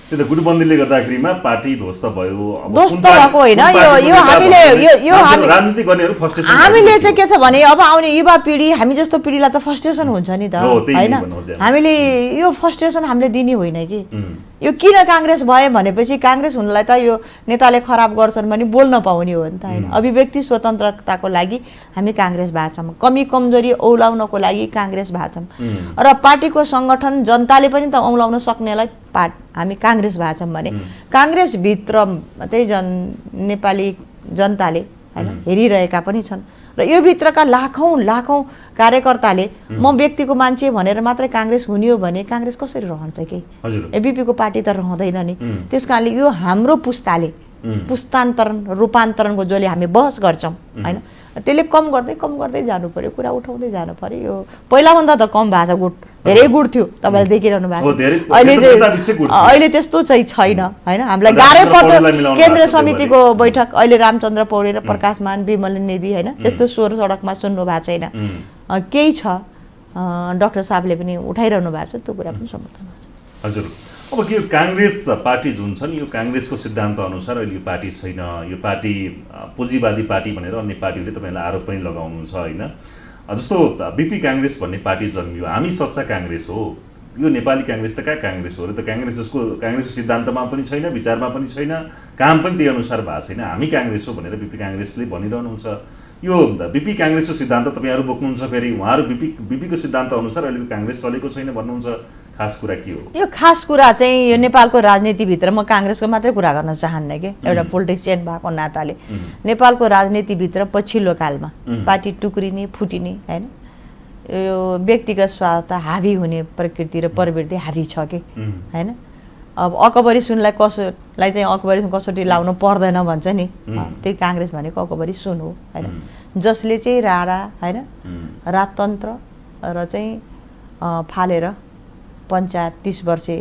त्यो त गुटबन्दीले गर्दाखेरिमा पार्टी ध्वस्त भयो। ध्वस्त भएको होइन, यो हामीले यो राजनीति गर्नेहरू फ्रस्ट्रेसन, हामीले चाहिँ के छ भने अब आउने युवा पिँढी, हामी जस्तो पिँढीलाई त फ्रस्ट्रेसन हुन्छ नि त होइन। हामीले यो फ्रस्ट्रेसन हामीले दिने होइन कि यो किन काङ्ग्रेस भयो भनेपछि काङ्ग्रेस हुनलाई त यो नेताले खराब गर्छन् भने बोल्न पाउने हो नि त होइन। अभिव्यक्ति स्वतन्त्रताको लागि हामी काङ्ग्रेस भएको छौँ, कमी कमजोरी औलाउनको लागि काङ्ग्रेस भएको छौँ र पार्टीको सङ्गठन जनताले पनि त औलाउन सक्नेलाई हामी काङ्ग्रेस भएको छौँ भने काङ्ग्रेसभित्र त्यही नेपाली जनताले होइन हेरिरहेका पनि छन् र यो भित्रका लाखौँ कार्यकर्ताले म व्यक्तिको मान्छे भनेर मात्रै काङ्ग्रेस हुने हो भने काङ्ग्रेस कसरी रहन्छ कि? एबिपीको पार्टी त रहँदैन नि। त्यस कारणले यो हाम्रो पुस्ताले पुस्तान्तरण रूपान्तरणको जसले हामी बहस गर्छौँ होइन, त्यसले कम गर्दै जानु पर्यो, कुरा उठाउँदै जानु पर्यो। यो पहिलाभन्दा त कम भएको छ गुट, धेरै गुट थियो तपाईँले देखिरहनु भएको, अहिले त्यस्तो चाहिँ छैन होइन। हामीलाई गाह्रै पर्थ्यो केन्द्रीय समितिको बैठक, अहिले रामचन्द्र पौडेल र प्रकाश मान, विमल निधि होइन त्यस्तो स्वर सडकमा सुन्नु भएको छैन। केही छ, डाक्टर साहबले पनि उठाइरहनु भएको छ, त्यो कुरा पनि समर्थन हुन्छ। हजुर, अब के काङ्ग्रेस पार्टी जुन छ नि यो काङ्ग्रेसको सिद्धान्त अनुसार अहिले यो पार्टी छैन, यो पार्टी पुँजीवादी पार्टी भनेर अन्य पार्टीहरूले तपाईँलाई आरोप पनि लगाउनुहुन्छ होइन। जस्तो बिपी काङ्ग्रेस भन्ने पार्टी जन्मियो, हामी सच्चा काङ्ग्रेस हो, यो नेपाली काङ्ग्रेस त कहाँ काङ्ग्रेस हो र त काङ्ग्रेसको सिद्धान्तमा पनि छैन, विचारमा पनि छैन, काम पनि त्यही अनुसार भएको छैन, हामी काङ्ग्रेस हो भनेर बिपी काङ्ग्रेसले भनिरहनुहुन्छ। यो बिपी काङ्ग्रेसको सिद्धान्त तपाईँहरू बोक्नुहुन्छ, फेरि उहाँहरू बिपीको सिद्धान्त अनुसार अहिलेको काङ्ग्रेस चलेको छैन भन्नुहुन्छ, खास कुरा के हो? यो खास कुरा चाहिँ यो नेपालको राजनीतिभित्र म काङ्ग्रेसको मात्रै कुरा गर्न चाहन्न कि एउटा पोलिटिसियन भएको नाताले नेपालको राजनीतिभित्र पछिल्लो कालमा पार्टी टुक्रिने फुटिने होइन, यो व्यक्तिगत स्वार्थ हावी हुने प्रकृति र प्रवृत्ति हावी छ कि होइन। अब अकबरी सुनलाई कसैलाई चाहिँ अकबरी सुन कसरी लाउनु पर्दैन भन्छ नि, त्यही काङ्ग्रेस भनेको अकबरी सुन हो होइन, जसले चाहिँ राणा होइन राजतन्त्र र चाहिँ फालेर पञ्चायत 30 वर्षे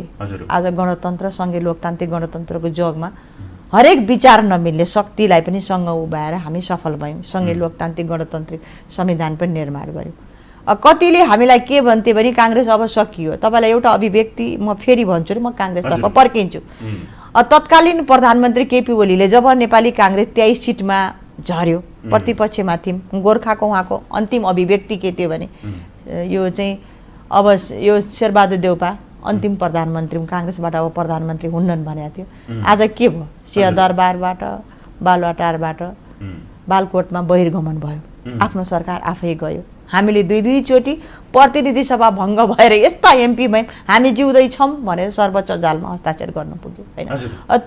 आज गणतन्त्र सँगै लोकतान्त्रिक गणतन्त्रको जगमा हरेक विचार नमिल्ने शक्तिलाई पनि सँग उभाएर हामी सफल भयौँ, सँगै लोकतान्त्रिक गणतान्त्रिक संविधान पनि निर्माण गऱ्यौँ। कतिले हामीलाई के भन्थे भने काङ्ग्रेस अब सकियो। तपाईँलाई एउटा अभिव्यक्ति म फेरि भन्छु र म काङ्ग्रेसतर्फ पर्किन्छु। तत्कालीन प्रधानमन्त्री केपी ओलीले जब नेपाली काङ्ग्रेस 23 सिटमा झर्यो, प्रतिपक्षमा थियौँ, गोर्खाको उहाँको अन्तिम अभिव्यक्ति के थियो भने यो चाहिँ अब यो शेरबहादुर देउपा अन्तिम प्रधानमन्त्री काङ्ग्रेसबाट अब प्रधानमन्त्री हुन्नन् भनेको थियो। आज के भयो? सिंहदरबारबाट बालुवाटारबाट बालकोटमा बहिर्गमन भयो, आफ्नो सरकार आफै गयो। हामीले दुई चोटि प्रतिनिधि सभा भङ्ग भएर यस्ता एमपी भयौँ, हामी जिउँदैछौँ भनेर सर्वोच्च अदालतमा हस्ताक्षर गर्न पुग्यो होइन।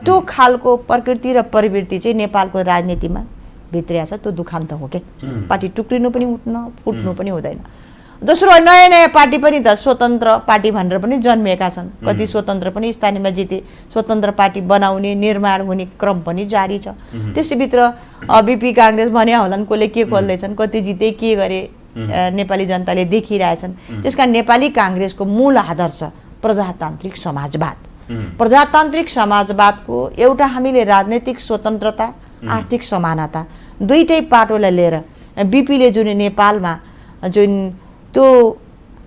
त्यो खालको प्रकृति र प्रवृत्ति चाहिँ नेपालको राजनीतिमा भित्रिया छ, त्यो दुखान्त हो क्या। पार्टी टुक्रिनु पनि फुट्नु पनि हुँदैन। दोस्रो नयाँ पार्टी पनि त स्वतन्त्र पार्टी भनेर पनि जन्मिएका छन्, कति स्वतन्त्र पनि स्थानीयमा जिते, स्वतन्त्र पार्टी बनाउने निर्माण हुने क्रम पनि जारी छ। त्यसभित्र बिपी काङ्ग्रेस भने होलान्, कसले के खोल्दैछन्, कति जिते के गरे नेपाली जनताले देखिरहेछन्। त्यसका नेपाली काङ्ग्रेसको मूल आदर्श प्रजातान्त्रिक समाजवाद, प्रजातान्त्रिक समाजवादको एउटा हामीले राजनैतिक स्वतन्त्रता आर्थिक समानता दुईटै पाटोलाई लिएर बिपीले जुन नेपालमा जुन त्यो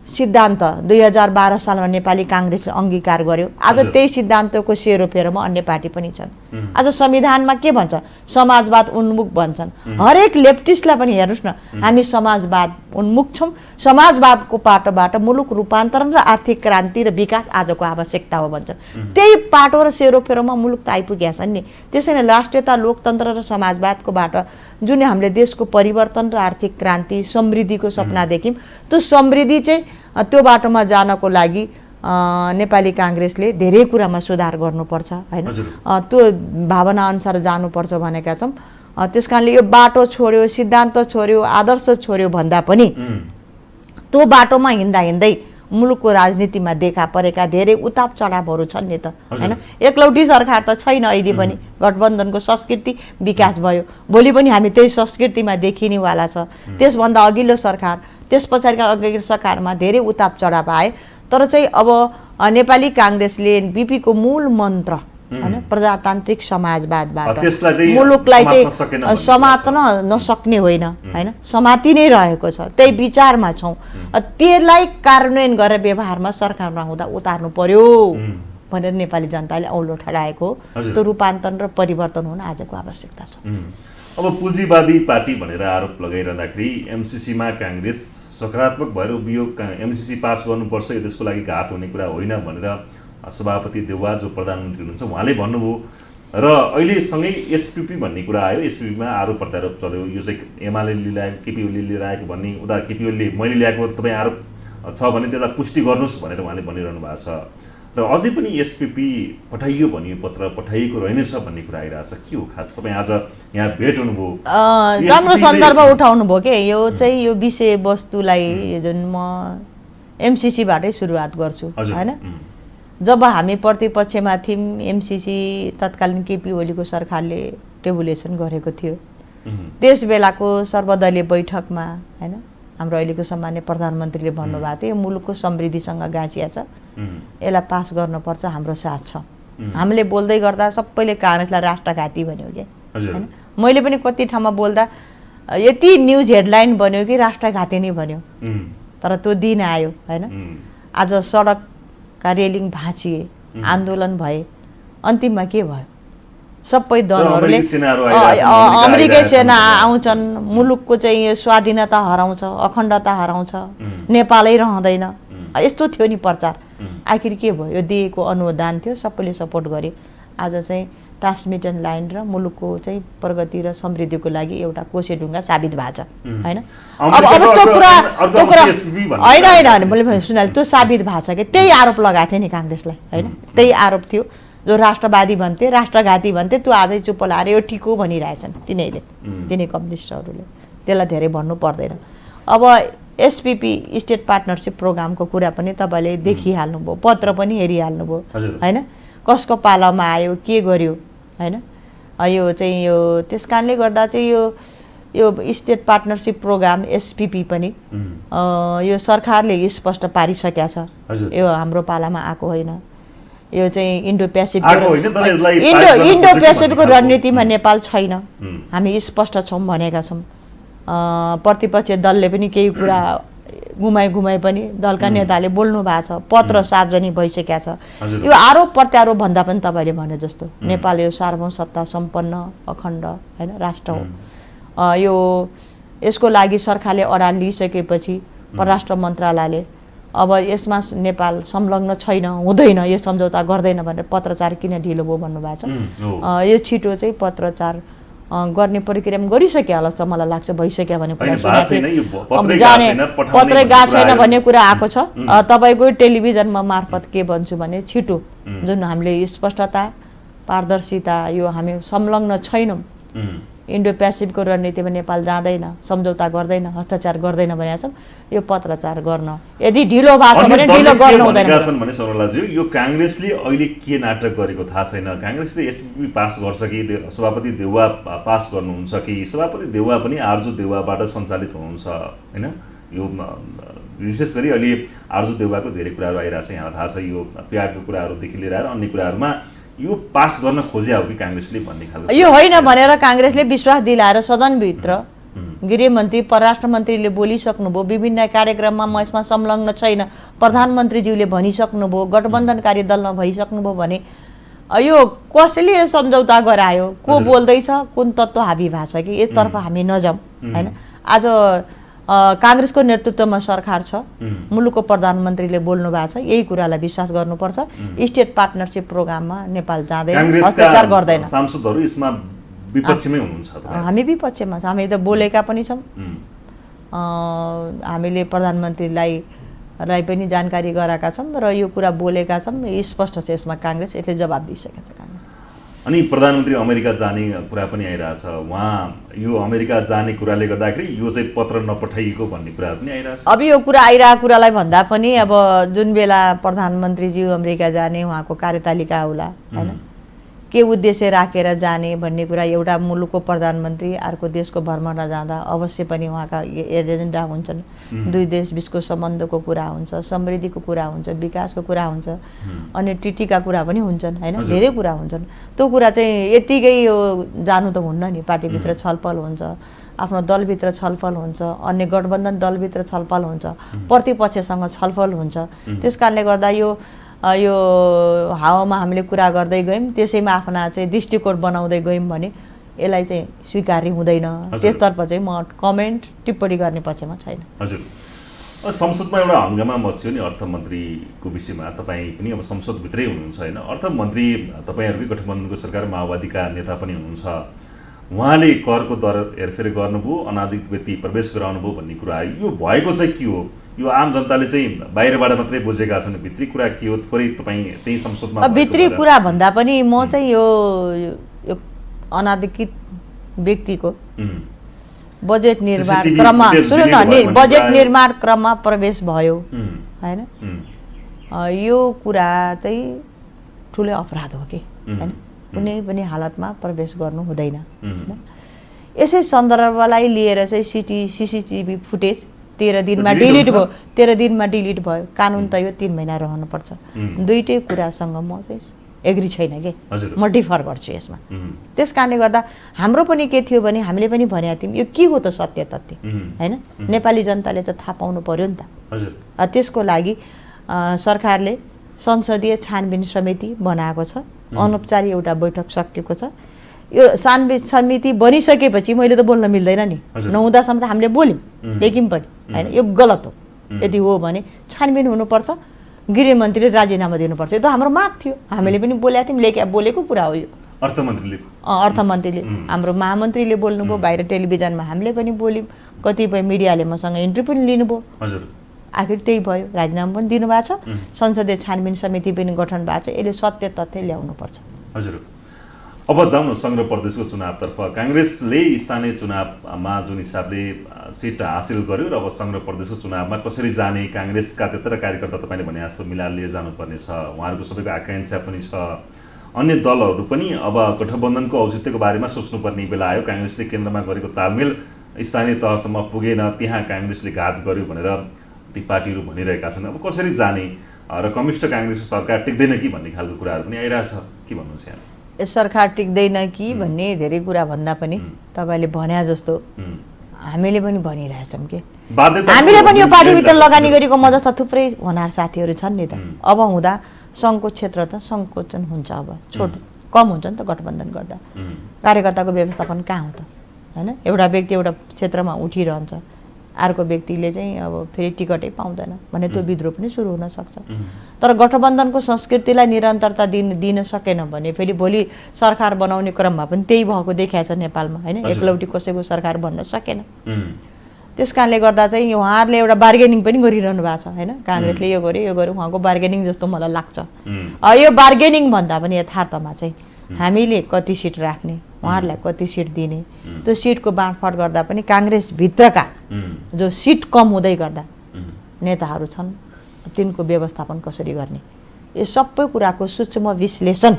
सिद्धान्त 2012 सालमा नेपाली काङ्ग्रेसले अङ्गीकार गर्यो, आज त्यही सिद्धान्तको सेरोफेरोमा अन्य पार्टी पनि छन्। आज संविधानमा के भन्छ? समाजवाद उन्मुख भन्छन्। हरेक लेफ्टिस्टलाई पनि हेर्नुहोस् न, हामी समाजवाद उन्मुख छौँ, समाजवादको पाटोबाट मुलुक रूपान्तरण र आर्थिक क्रान्ति र विकास आजको आवश्यकता हो भन्छन्। त्यही पाटो र सेरोफेरोमा मुलुक त आइपुगेका छन् नि। त्यसैले राष्ट्रियता लोकतन्त्र र समाजवादको बाटो जुन हामीले देशको परिवर्तन र आर्थिक क्रान्ति समृद्धिको सपना देख्यौँ, त्यो समृद्धि चाहिँ त्यो बाटोमा जानको लागि नेपाली काङ्ग्रेसले धेरै कुरामा सुधार गर्नुपर्छ होइन, त्यो भावना अनुसार जानुपर्छ भनेका छौँ। त्यस कारणले यो बाटो छोड्यो, सिद्धान्त छोड्यो, आदर्श छोड्यो भन्दा पनि त्यो बाटोमा हिँड्दा हिँड्दै मुलुकको राजनीतिमा देखा परेका धेरै उताप चढावहरू छन् नि त होइन। एकलौटी सरकार त छैन अहिले पनि, गठबन्धनको संस्कृति विकास भयो, भोलि पनि हामी त्यही संस्कृतिमा देखिनेवाला छ। त्यसभन्दा अघिल्लो सरकार, त्यस पछाडिका अघिल्लो सरकारमा धेरै उताप चढाव आए, तर चाहिँ अब नेपाली काङ्ग्रेसले बिपीको मूल मन्त्र होइन प्रजातान्त्रिक समाजवादबाट मुलुकलाई चाहिँ समात्न नसक्ने होइन होइन, समाति नै रहेको छ, त्यही विचारमा छौँ। त्यसलाई कार्यान्वयन गरेर व्यवहारमा सरकारमा हुँदा उतार्नु पर्यो भनेर नेपाली जनताले औलो ठडाएको हो। त्यो रूपान्तरण र परिवर्तन हुन आजको आवश्यकता छ। अब पुँजीवादी पार्टी भनेर आरोप लगाइरहँदाखेरि एमसिसीमा काङ्ग्रेस सकारात्मक भएर उभियो, एमसिसी पास गर्नुपर्छ, यो त्यसको लागि घात हुने कुरा होइन भनेर सभापति देउवा जो प्रधानमन्त्री हुनुहुन्छ उहाँले भन्नुभयो। र अहिले सँगै एसपिपी भन्ने कुरा आयो, एसपिपीमा आरोप प्रत्यारोप चल्यो, यो चाहिँ एमाले ल्याएको केपी ओलीले लिएर आएको भन्ने, उता केपी ओलीले मैले ल्याएको तपाईँ आरोप छ भने त्यसलाई पुष्टि गर्नुहोस् भनेर उहाँले भनिरहनु भएको छ। र अझै पनि एसपिपी पठाइयो भनियो, पत्र पठाइएको रहेनछ भन्ने कुरा आइरहेछ, के हो खास? तपाईँ आज यहाँ भेट हुनुभयो, राम्रो सन्दर्भ उठाउनु भयो के। यो चाहिँ यो विषयवस्तुलाई जुन म एमसिसीबाटै सुरुवात गर्छु होइन। जब हामी प्रतिपक्षमा थियौँ, एमसिसी तत्कालीन केपी ओलीको सरकारले टेबुलेसन गरेको थियो, त्यस बेलाको सर्वदलीय बैठकमा होइन हाम्रो अहिलेको सम्मान्य प्रधानमन्त्रीले भन्नुभएको थियो मुलुकको समृद्धिसँग गाँसिया छ, यसलाई पास गर्नुपर्छ, हाम्रो साथ छ। हामीले बोल्दै गर्दा सबैले काङ्ग्रेसलाई राष्ट्रघाती भन्यो क्या होइन। मैले पनि कति ठाउँमा बोल्दा यति न्युज हेडलाइन बन्यो कि राष्ट्रघाती नै भन्यो, तर त्यो दिन आयो होइन। आज सडकका रेलिङ भाँचिए, आन्दोलन भए अन्तिममा के भयो सबै दलहरूले अमेरिकी सेनाहरू आइरहेछन्, अमेरिकी सेना आउँछन् मुलुकको चाहिँ यो स्वाधीनता हराउँछ अखण्डता हराउँछ नेपालै रहँदैन यस्तो थियो नि प्रचार आखिर के भयो यो दिएको अनुदान थियो सबैले सपोर्ट गरे आज चाहिँ ट्रान्समिसन लाइन र मुलुकको चाहिँ प्रगति र समृद्धिको लागि एउटा कोसेढुङ्गा साबित भएको छ हैन अब त्यो कुरा होइन होइन मैले सुनाले त्यो साबित भएको छ कि त्यही आरोप लगाएको थियो नि काङ्ग्रेसलाई हैन त्यही आरोप थियो जो राष्ट्रवादी भन्थे राष्ट्रघाती भन्थे त्यो आजै चुप्प लाएर यो ठिक हो भनिरहेछन् तिनै कम्युनिस्टहरूले त्यसलाई धेरै भन्नु पर्दैन अब एसपीपी स्टेट पार्टनरसिप प्रोग्रामको कुरा पनि तपाईँले देखिहाल्नुभयो पत्र पनि हेरिहाल्नुभयो हैन कसको पालामा आयो के गर्यो हैन यो चाहिँ यो त्यस कारणले गर्दा चाहिँ यो स्टेट पार्टनरसिप प्रोग्राम एसपीपी पनि यो सरकारले स्पष्ट पारिसकेका छ यो हाम्रो पालामा आएको होइन यो चाहिँ इन्डो पेसिफिकको रणनीतिमा नेपाल छैन हामी स्पष्ट छौँ भनेका छौँ प्रतिपक्ष दलले पनि केही कुरा घुमाइ पनि दलका नेताले बोल्नु भएको छ पत्र सार्वजनिक भइसकेका छ यो आरोप प्रत्यारोप भन्दा पनि तपाईँले भने जस्तो नेपाल यो सार्वभौम सत्ता सम्पन्न अखण्ड हैन राष्ट्र हो यो यसको लागि सरकारले अडान लिइसकेपछि परराष्ट्र मन्त्रालयले अब यसमा नेपाल संलग्न छैन हुँदैन यो सम्झौता गर्दैन भनेर पत्रचार किन ढिलो भयो भन्नुभएको छ यो छिटो चाहिँ पत्रचार गर्ने प्रक्रियामा गरिसक्यो होला जस्तो मलाई लाग्छ भइसक्यो भन्ने कुरा पत्रै गएको छैन भन्ने कुरा आएको छ तपाईँको टेलिभिजनमा मार्फत के भन्छु भने छिटो जुन हामीले स्पष्टता पारदर्शिता यो हामी संलग्न छैनौँ इन्डो पेसिफिकको रणनीतिमा नेपाल जाँदैन सम्झौता गर्दैन हस्ताक्षर गर्दैन भनेको छ यो पत्रचार गर्न यदि ढिलो भएको छ भने ढिलो गर्नु हुँदैन भने सरलाजी यो काङ्ग्रेसले अहिले के नाटक गरेको थाहा छैन काङ्ग्रेसले एसपीपी पास गर्छ कि सभापति देउवा पास गर्नुहुन्छ कि सभापति देउवा पनि आर्जु देउवाबाट सञ्चालित हुनुहुन्छ हैन यो विशेष गरी अहिले आर्जु देउवाको धेरै कुराहरू आइरहेछ यहाँ थाहा छ यो प्याडको कुराहरूदेखि लिएर अन्य कुराहरूमा यो पास गर्न खोज्या हो कि काङ्ग्रेसले भन्ने खालको यो होइन भनेर काङ्ग्रेसले विश्वास दिलाएर सदनभित्र गृहमन्त्री परराष्ट्र मन्त्रीले बोलिसक्नुभयो विभिन्न कार्यक्रममा म यसमा संलग्न छैन प्रधानमन्त्रीज्यूले भनिसक्नुभयो गठबन्धनकारी दलमा भइसक्नुभयो भने यो कसैले सम्झौता गरायो को बोल्दैछ कुन तत्त्व हाबी भएको छ कि यसतर्फ हामी नजाउँ हैन आज काङ्ग्रेसको नेतृत्वमा सरकार छ मुलुकको प्रधानमन्त्रीले बोल्नु भएको छ यही कुरालाई विश्वास गर्नुपर्छ स्टेट पार्टनरसिप प्रोग्राममा नेपाल जाँदैन हस्ताक्षर गर्दैन सांसदहरू यसमा विपक्षमै हुनुहुन्छ हामी विपक्षमा छौँ हामी त बोलेका पनि छौँ हामीले प्रधानमन्त्रीलाई पनि जानकारी गराएका छौँ र यो कुरा बोलेका छौँ स्पष्ट छ यसमा काङ्ग्रेस यसले जवाब दिइसकेको छ काङ्ग्रेस अनि प्रधानमन्त्री अमेरिका जाने कुरा पनि आइरहेछ उहाँ यो अमेरिका जाने कुराले गर्दाखेरि यो चाहिँ पत्र नपठाइएको भन्ने कुराहरू पनि आइरहेछ अब यो कुरा आइरहेको कुरालाई भन्दा पनि अब जुन बेला प्रधानमन्त्रीज्यू अमेरिका जाने उहाँको कार्यतालिका होला हैन के उद्देश्य राखेर जाने भन्ने कुरा एउटा मुलुकको प्रधानमन्त्री अर्को देशको भ्रमणमा जाँदा अवश्य पनि उहाँका एजेन्डा हुन्छन् दुई देश बिचको सम्बन्धको कुरा हुन्छ समृद्धिको कुरा हुन्छ विकासको कुरा हुन्छ अनि टिटीका कुरा पनि हुन्छन् हैन धेरै कुरा हुन्छन् त्यो कुरा चाहिँ यतिकै यो जानु त हुन्न नि पार्टीभित्र छलफल हुन्छ आफ्नो दलभित्र छलफल हुन्छ अन्य गठबन्धन दलभित्र छलफल हुन्छ प्रतिपक्षसँग छलफल हुन्छ त्यसकारणले गर्दा यो हावामा हामीले कुरा गर्दै गयौँ त्यसैमा आफ्ना चाहिँ दृष्टिकोण बनाउँदै गयौँ भने यसलाई चाहिँ स्वीकार्य हुँदैन त्यसतर्फ चाहिँ म कमेन्ट टिप्पणी गर्ने पक्षमा छैन हजुर संसदमा एउटा हङ्गामा मच्यो नि अर्थमन्त्रीको विषयमा तपाईँ पनि अब संसदभित्रै हुनुहुन्छ होइन अर्थमन्त्री तपाईँहरूकै गठबन्धनको सरकार माओवादीका नेता पनि हुनुहुन्छ उहाँले करको दर हेरफेर गर्नुभयो अनाधिकृत व्यक्ति प्रवेश गराउनुभयो भन्ने कुरा आयो यो भएको चाहिँ के हो यो आम जनताले चाहिँ बाहिरबाट मात्रै बुझेका छन् भित्री कुरा के हो थोरै तपाईँ त्यही संसदमा भित्री कुरा भन्दा पनि म चाहिँ यो अनाधिकृत व्यक्तिको बजेट निर्माण क्रममा सुन्नु न बजेट निर्माण क्रममा प्रवेश भयो हैन यो कुरा चाहिँ ठुलो अपराध हो के हैन कुनै पनि हालतमा प्रवेश गर्नु हुँदैन यसै सन्दर्भलाई लिएर चाहिँ सीसीटीभी फुटेज 13 दिनमा डिलिट भयो 13 दिनमा डिलिट भयो कानुन त यो 3 महिना रहनुपर्छ दुईटै कुरासँग म चाहिँ एग्री छैन के म डिफर गर्छु यसमा त्यसकारणले गर्दा हाम्रो पनि के थियो भने हामीले पनि भनेका थियौँ यो के हो त सत्य तथ्य हैन नेपाली जनताले त थाहा पाउनु पर्यो नि त त्यसको लागि सरकारले संसदीय छानबिन समिति बनाएको छ, अनौपचारिक एउटा बैठक सकिएको छ। यो छानबिन समिति बनिसकेपछि मैले त बोल्न मिल्दैन नि, नहुँदासम्म त हामीले बोल्यौँ लेख्यौँ पनि होइन, यो गलत हो। यदि हो भने छानबिन हुनुपर्छ, गृहमन्त्रीले राजीनामा दिनुपर्छ, यो त हाम्रो माग थियो, हामीले पनि बोलेका थियौँ, बोलेको कुरा हो यो। अर्थमन्त्रीले हाम्रो महामन्त्रीले बोल्नुभयो, बाहिर टेलिभिजनमा हामीले पनि बोल्यौँ, कतिपय मिडियाले मसँग इन्टरभ्यू पनि लिनुभयो। आखिर त्यही भयो, राजीनामा पनि दिनुभएको छ, संसदीय छानबिन समिति पनि गठन भएको छ। यसले सत्य तथ्य ल्याउनुपर्छ। हजुर, अब जाउँ न सङ्घ र प्रदेशको चुनावतर्फ। काङ्ग्रेसले स्थानीय चुनावमा जुन हिसाबले सिट हासिल गर्यो र अब सङ्घ र प्रदेशको चुनावमा कसरी जाने, काङ्ग्रेसका त्यत्र कार्यकर्ता तपाईँले भने जस्तो मिलाएर लिएर जानुपर्ने छ, उहाँहरूको सबैको आकाङ्क्षा पनि छ। अन्य दलहरू पनि अब गठबन्धनको औचित्यको बारेमा सोच्नुपर्ने बेला आयो। काङ्ग्रेसले केन्द्रमा गरेको तालमेल स्थानीय तहसम्म पुगेन, त्यहाँ काङ्ग्रेसले घात गर्यो भनेर ती पार्टीहरू भनिरहेका छन्। अब कसरी जाने र कम्युनिस्ट काङ्ग्रेसको सरकार टिक्दैन कि भन्ने खालको कुराहरू पनि आइरहेछ, के भन्नुहुन्छ यहाँ? यो सरकार टिक्दैन कि भन्ने धेरै कुरा भन्दा पनि तपाईँले भने जस्तो हामीले पनि भनिरहेछौँ कि हामीले पनि यो पार्टीभित्र लगानी गरेको म जस्ता थुप्रै होनार साथीहरू छन् नि त। अब हुँदा सङ्घको क्षेत्र त सङ्कोचन हुन्छ, अब कम हुन्छ नि त गठबन्धन गर्दा। कार्यकर्ताको व्यवस्थापन कहाँ हो त होइन? एउटा व्यक्ति एउटा क्षेत्रमा उठिरहन्छ, अर्को व्यक्तिले चाहिँ अब फेरि टिकटै पाउँदैन भने त्यो विद्रोह पनि सुरु हुनसक्छ। तर गठबन्धनको संस्कृतिलाई निरन्तरता दिन सकेन भने फेरि भोलि सरकार बनाउने क्रममा पनि त्यही भएको देखिएको छ नेपालमा होइन, एकलौटी कसैको सरकार बन्न सकेन। त्यस कारणले गर्दा चाहिँ उहाँहरूले एउटा बार्गेनिङ पनि गरिरहनु भएको छ होइन, काङ्ग्रेसले यो गर्यो उहाँको बार्गेनिङ जस्तो मलाई लाग्छ। यो बार्गेनिङ भन्दा पनि यथार्थमा चाहिँ हामीले कति सिट राख्ने, उहाँहरूलाई कति सिट दिने, त्यो सिटको बाँडफाँड गर्दा पनि काङ्ग्रेसभित्रका जो सिट कम हुँदै गर्दा नेताहरू छन् तिनको व्यवस्थापन कसरी गर्ने, यो सबै कुराको सूक्ष्म विश्लेषण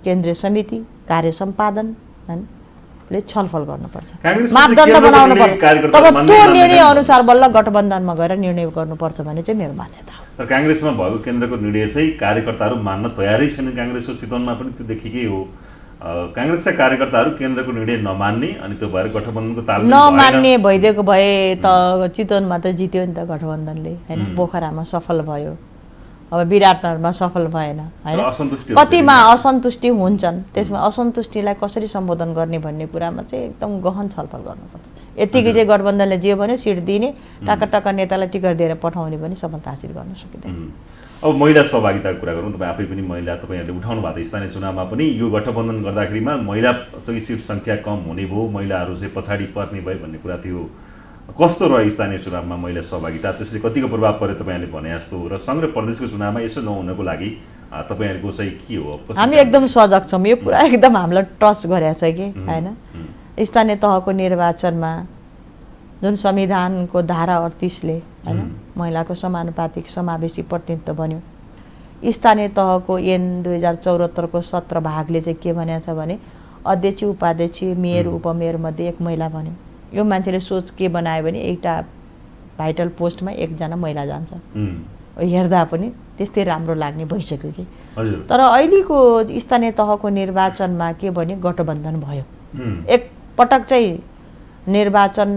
केन्द्रीय समिति कार्य सम्पादन ले छलफल गर्नुपर्छ, मापदण्ड बनाउनु पर्छ। तब त्यो निर्णय अनुसार बल्ल गठबन्धनमा गएर निर्णय गर्नुपर्छ भन्ने चाहिँ मेरो मान्यता हो। काङ्ग्रेसमा भएको केन्द्रको निर्णय चाहिँ कार्यकर्ताहरू मान्न तयारै छैन। काङ्ग्रेसको चितवनमा पनि त्यो देखिकै हो। काङ्ग्रेसका कार्यकर्ताहरू केन्द्रको निर्णय नमान्ने अनि त्यो भएर गठबन्धनको तालमेल नमान्ने भइदिएको भए त चितवनमा त जित्यो नि त गठबन्धनले होइन, पोखरामा सफल भयो, अब विराटनगरमा सफल भएन होइन। कतिमा असन्तुष्टि हुन्छन्, त्यसमा असन्तुष्टिलाई कसरी सम्बोधन गर्ने भन्ने कुरामा चाहिँ एकदम गहन छलफल गर्नुपर्छ। यतिकै चाहिँ गठबन्धनले जे भन्यो सिट दिने, टाका टाका नेतालाई टिकट दिएर पठाउने पनि सफलता हासिल गर्न सकिँदैन। अब महिला सहभागिताको कुरा गरौँ, तपाईँ आफै पनि महिला, तपाईँहरूले उठाउनु भएको थियो स्थानीय चुनावमा पनि यो गठबन्धन गर्दाखेरिमा महिला चाहिँ सिट सङ्ख्या कम हुने भयो, महिलाहरू चाहिँ पछाडि पर्ने भयो भन्ने कुरा थियो। कस्तो रह्यो स्थानीय चुनावमा महिला सहभागिता, त्यसले कतिको प्रभाव पर्यो तपाईँहरूले भने जस्तो, र सङ्घ र प्रदेशको चुनावमा यसो नहुनको लागि तपाईँहरूको चाहिँ के हो? हामी एकदम सजग छौँ, यो कुरा एकदम हामीलाई टच गरेको छ कि होइन। स्थानीय तहको निर्वाचनमा जुन संविधानको धारा 38ले होइन महिलाको समानुपातिक समावेशी प्रतिनिधित्व बन्यो, स्थानीय तहको ऐन 2074 को 17 भागले चाहिँ के भनेको छ भने अध्यक्ष उपाध्यक्ष मेयर उपमेयर मध्ये एक महिला बन्यो। यो मान्छेले सोच के बनायो भने एउटा भाइटल पोस्टमा एकजना महिला जान्छ, हेर्दा पनि त्यस्तै राम्रो लाग्ने भइसक्यो कि। तर अहिलेको स्थानीय तहको निर्वाचनमा के भने गठबन्धन भयो। एक पटक चाहिँ निर्वाचन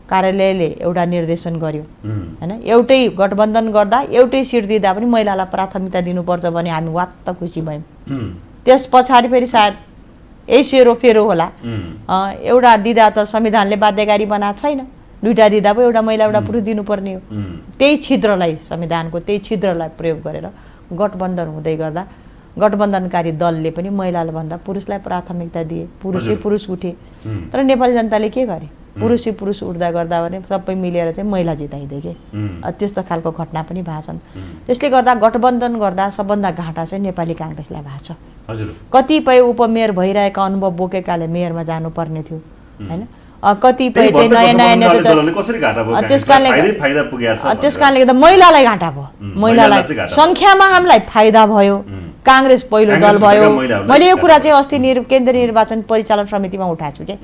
कार्यालयले एउटा निर्देशन गर्यो होइन, एउटै गठबन्धन गर्दा एउटै सिट दिँदा पनि महिलालाई प्राथमिकता दिनुपर्छ भने हामी वात्त खुसी भयौँ। त्यस पछाडि फेरि सायद यही सेरोफेरो होला, एउटा दिँदा त संविधानले बाध्यकारी बनाएको छैन, दुईवटा दिँदा पो एउटा महिला एउटा पुरुष दिनुपर्ने हो। त्यही छिद्रलाई संविधानको त्यही छिद्रलाई प्रयोग गरेर गठबन्धन हुँदै गर्दा गठबन्धनकारी दलले पनि महिलालाई भन्दा पुरुषलाई प्राथमिकता दिए, पुरुष उठे। तर नेपाली जनताले के गरे, पुरुष उठ्दा गर्दा भने सबै मिलेर चाहिँ महिला जिताइदिए कि, त्यस्तो खालको घटना पनि भएको छन्। त्यसले गर्दा गठबन्धन गर्दा सबभन्दा घाटा चाहिँ नेपाली काङ्ग्रेसलाई भएको छ। कतिपय उपमेयर भइरहेका अनुभव बोकेकाले मेयरमा जानुपर्ने थियो होइन, कतिपय चाहिँ नयाँ नयाँ नेतृत्व, त्यस कारणले गर्दा महिलालाई घाटा भयो। महिलालाई सङ्ख्यामा हामीलाई फाइदा भयो, काङ्ग्रेस पहिलो दल भयो। मैले यो कुरा चाहिँ अस्ति केन्द्रीय निर्वाचन परिचालन समितिमा उठाएको छु कि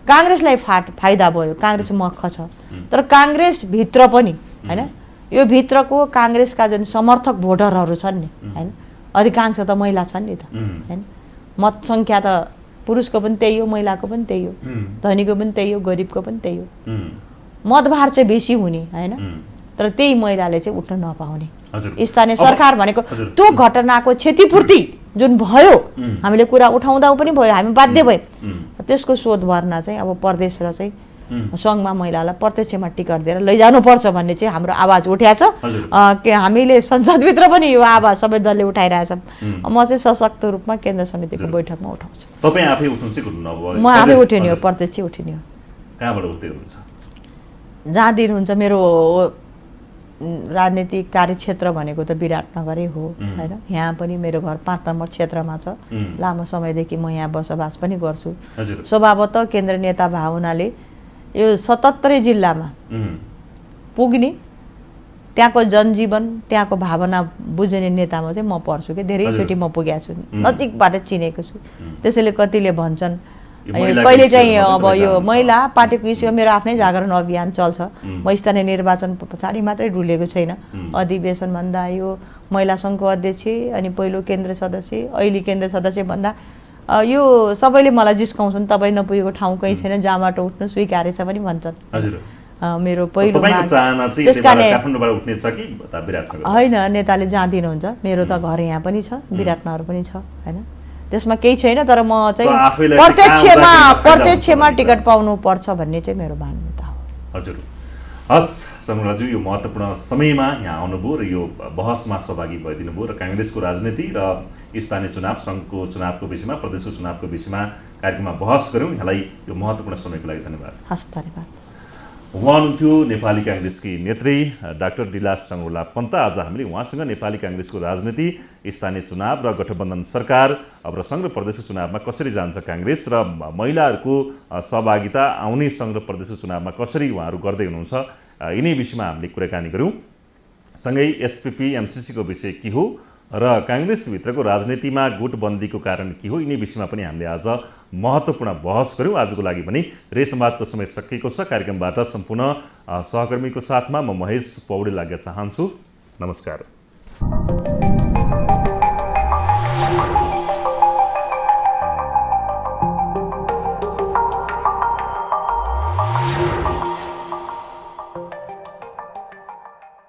काङ्ग्रेसलाई फाइदा भयो, काङ्ग्रेस मख छ। तर काङ्ग्रेसभित्र पनि होइन, यो भित्रको काङ्ग्रेसका जुन समर्थक भोटरहरू छन् नि होइन, अधिकांश त महिला छन् नि त होइन। मत सङ्ख्या त पुरुषको पनि त्यही हो, महिलाको पनि त्यही हो, धनीको पनि त्यही हो, गरिबको पनि त्यही हो। मतभार चाहिँ बेसी हुने होइन, तर त्यही महिलाले चाहिँ उठ्न नपाउने। हजुर। स्थानीय सरकार भनेको हजुर। त्यो घटनाको क्षतिपूर्ति जुन भयो हामीले कुरा उठाउँदा पनि भयो, हामी बाध्य भयौँ। त्यसको शोध भर्न चाहिँ अब प्रदेश र चाहिँ सङ्घमा महिलालाई प्रत्यक्षमा टिकट दिएर लैजानुपर्छ भन्ने चाहिँ हाम्रो आवाज उठ्या छ। के हामीले संसदभित्र पनि यो आवाज सबै दलले उठाइरहेछ। म चाहिँ सशक्त रूपमा केन्द्र समितिको बैठकमा उठाउँछु। तपाईँ आफै उठ्नु चाहिँ उठ्नु म आफै उठिने हो, प्रत्यक्ष उठिने हो। कहाँबाट उठ्दै हुनुहुन्छ? जहाँ दिनुहुन्छ मेरो राजनीतिक कार्यक्षेत्र भनेको त विराटनगरै हो होइन। यहाँ पनि मेरो घर 5 नम्बर क्षेत्रमा छ। लामो समयदेखि म यहाँ बसोबास पनि गर्छु। स्वभावतः केन्द्र नेता भए हुनाले यो 77 जिल्लामा पुग्ने, त्यहाँको जनजीवन त्यहाँको भावना बुझ्ने नेतामा चाहिँ म पर्छु कि धेरैचोटि म पुगेको छु, नजिकबाट चिनेको छु। त्यसैले कतिले भन्छन् कहिले चाहिँ अब यो महिला पार्टीको इस्युमा मेरो आफ्नै जागरण अभियान चल्छ। म स्थानीय निर्वाचन पछाडि मात्रै डुलेको छैन। अधिवेशन भन्दा यो महिला सङ्घको अध्यक्ष अनि पहिलो केन्द्र सदस्य अहिले केन्द्र सदस्य भन्दा यो सबैले मलाई जिस्काउँछन्, तपाईँ नपुगेको ठाउँ कहीँ छैन, जहाँबाट उठ्नु स्वीकार्य छ पनि भन्छन्। मेरो पहिलो होइन, नेताले जहाँ दिनुहुन्छ। मेरो त घर यहाँ पनि छ, विराटनगर पनि छ होइन, त्यसमा केही छैन। तर म चाहिँ प्रत्यक्षमा टिकट पाउनु पर्छ भन्ने चाहिँ मेरो मान्यता हो। हजुर। हस् सङ्गराजु, यो महत्त्वपूर्ण समयमा यहाँ आउनुभयो र यो बहसमा सहभागी भइदिनु भयो र काङ्ग्रेसको राजनीति र स्थानीय चुनाव, सङ्घको चुनावको विषयमा, प्रदेशको चुनावको विषयमा कार्यक्रममा बहस गऱ्यौँ। यहाँलाई यो महत्त्वपूर्ण समयको लागि धन्यवाद। हस्, धन्यवाद। उहाँ हुनुहुन्थ्यो नेपाली काङ्ग्रेसकी नेत्री डाक्टर डिलास सङ्गौला पन्त। आज हामीले उहाँसँग नेपाली काङ्ग्रेसको राजनीति, स्थानीय चुनाव र गठबन्धन सरकार अब र सङ्घ र प्रदेशको चुनावमा कसरी जान्छ काङ्ग्रेस र महिलाहरूको सहभागिता आउने सङ्घ र प्रदेशको चुनावमा कसरी उहाँहरू गर्दै हुनुहुन्छ, यिनै विषयमा हामीले कुराकानी गऱ्यौँ। सँगै एसपिपी एमसिसीको विषय के हो र काङ्ग्रेसभित्रको राजनीतिमा गुटबन्दीको कारण के हो, यिनै विषयमा पनि हामीले आज महत्त्वपूर्ण बहस गऱ्यौँ। आजको लागि पनि रे संवादको समय सकिएको छ। कार्यक्रमबाट सम्पूर्ण सहकर्मीको साथमा म महेश पौडेल लाग्न चाहन्छु। नमस्कार।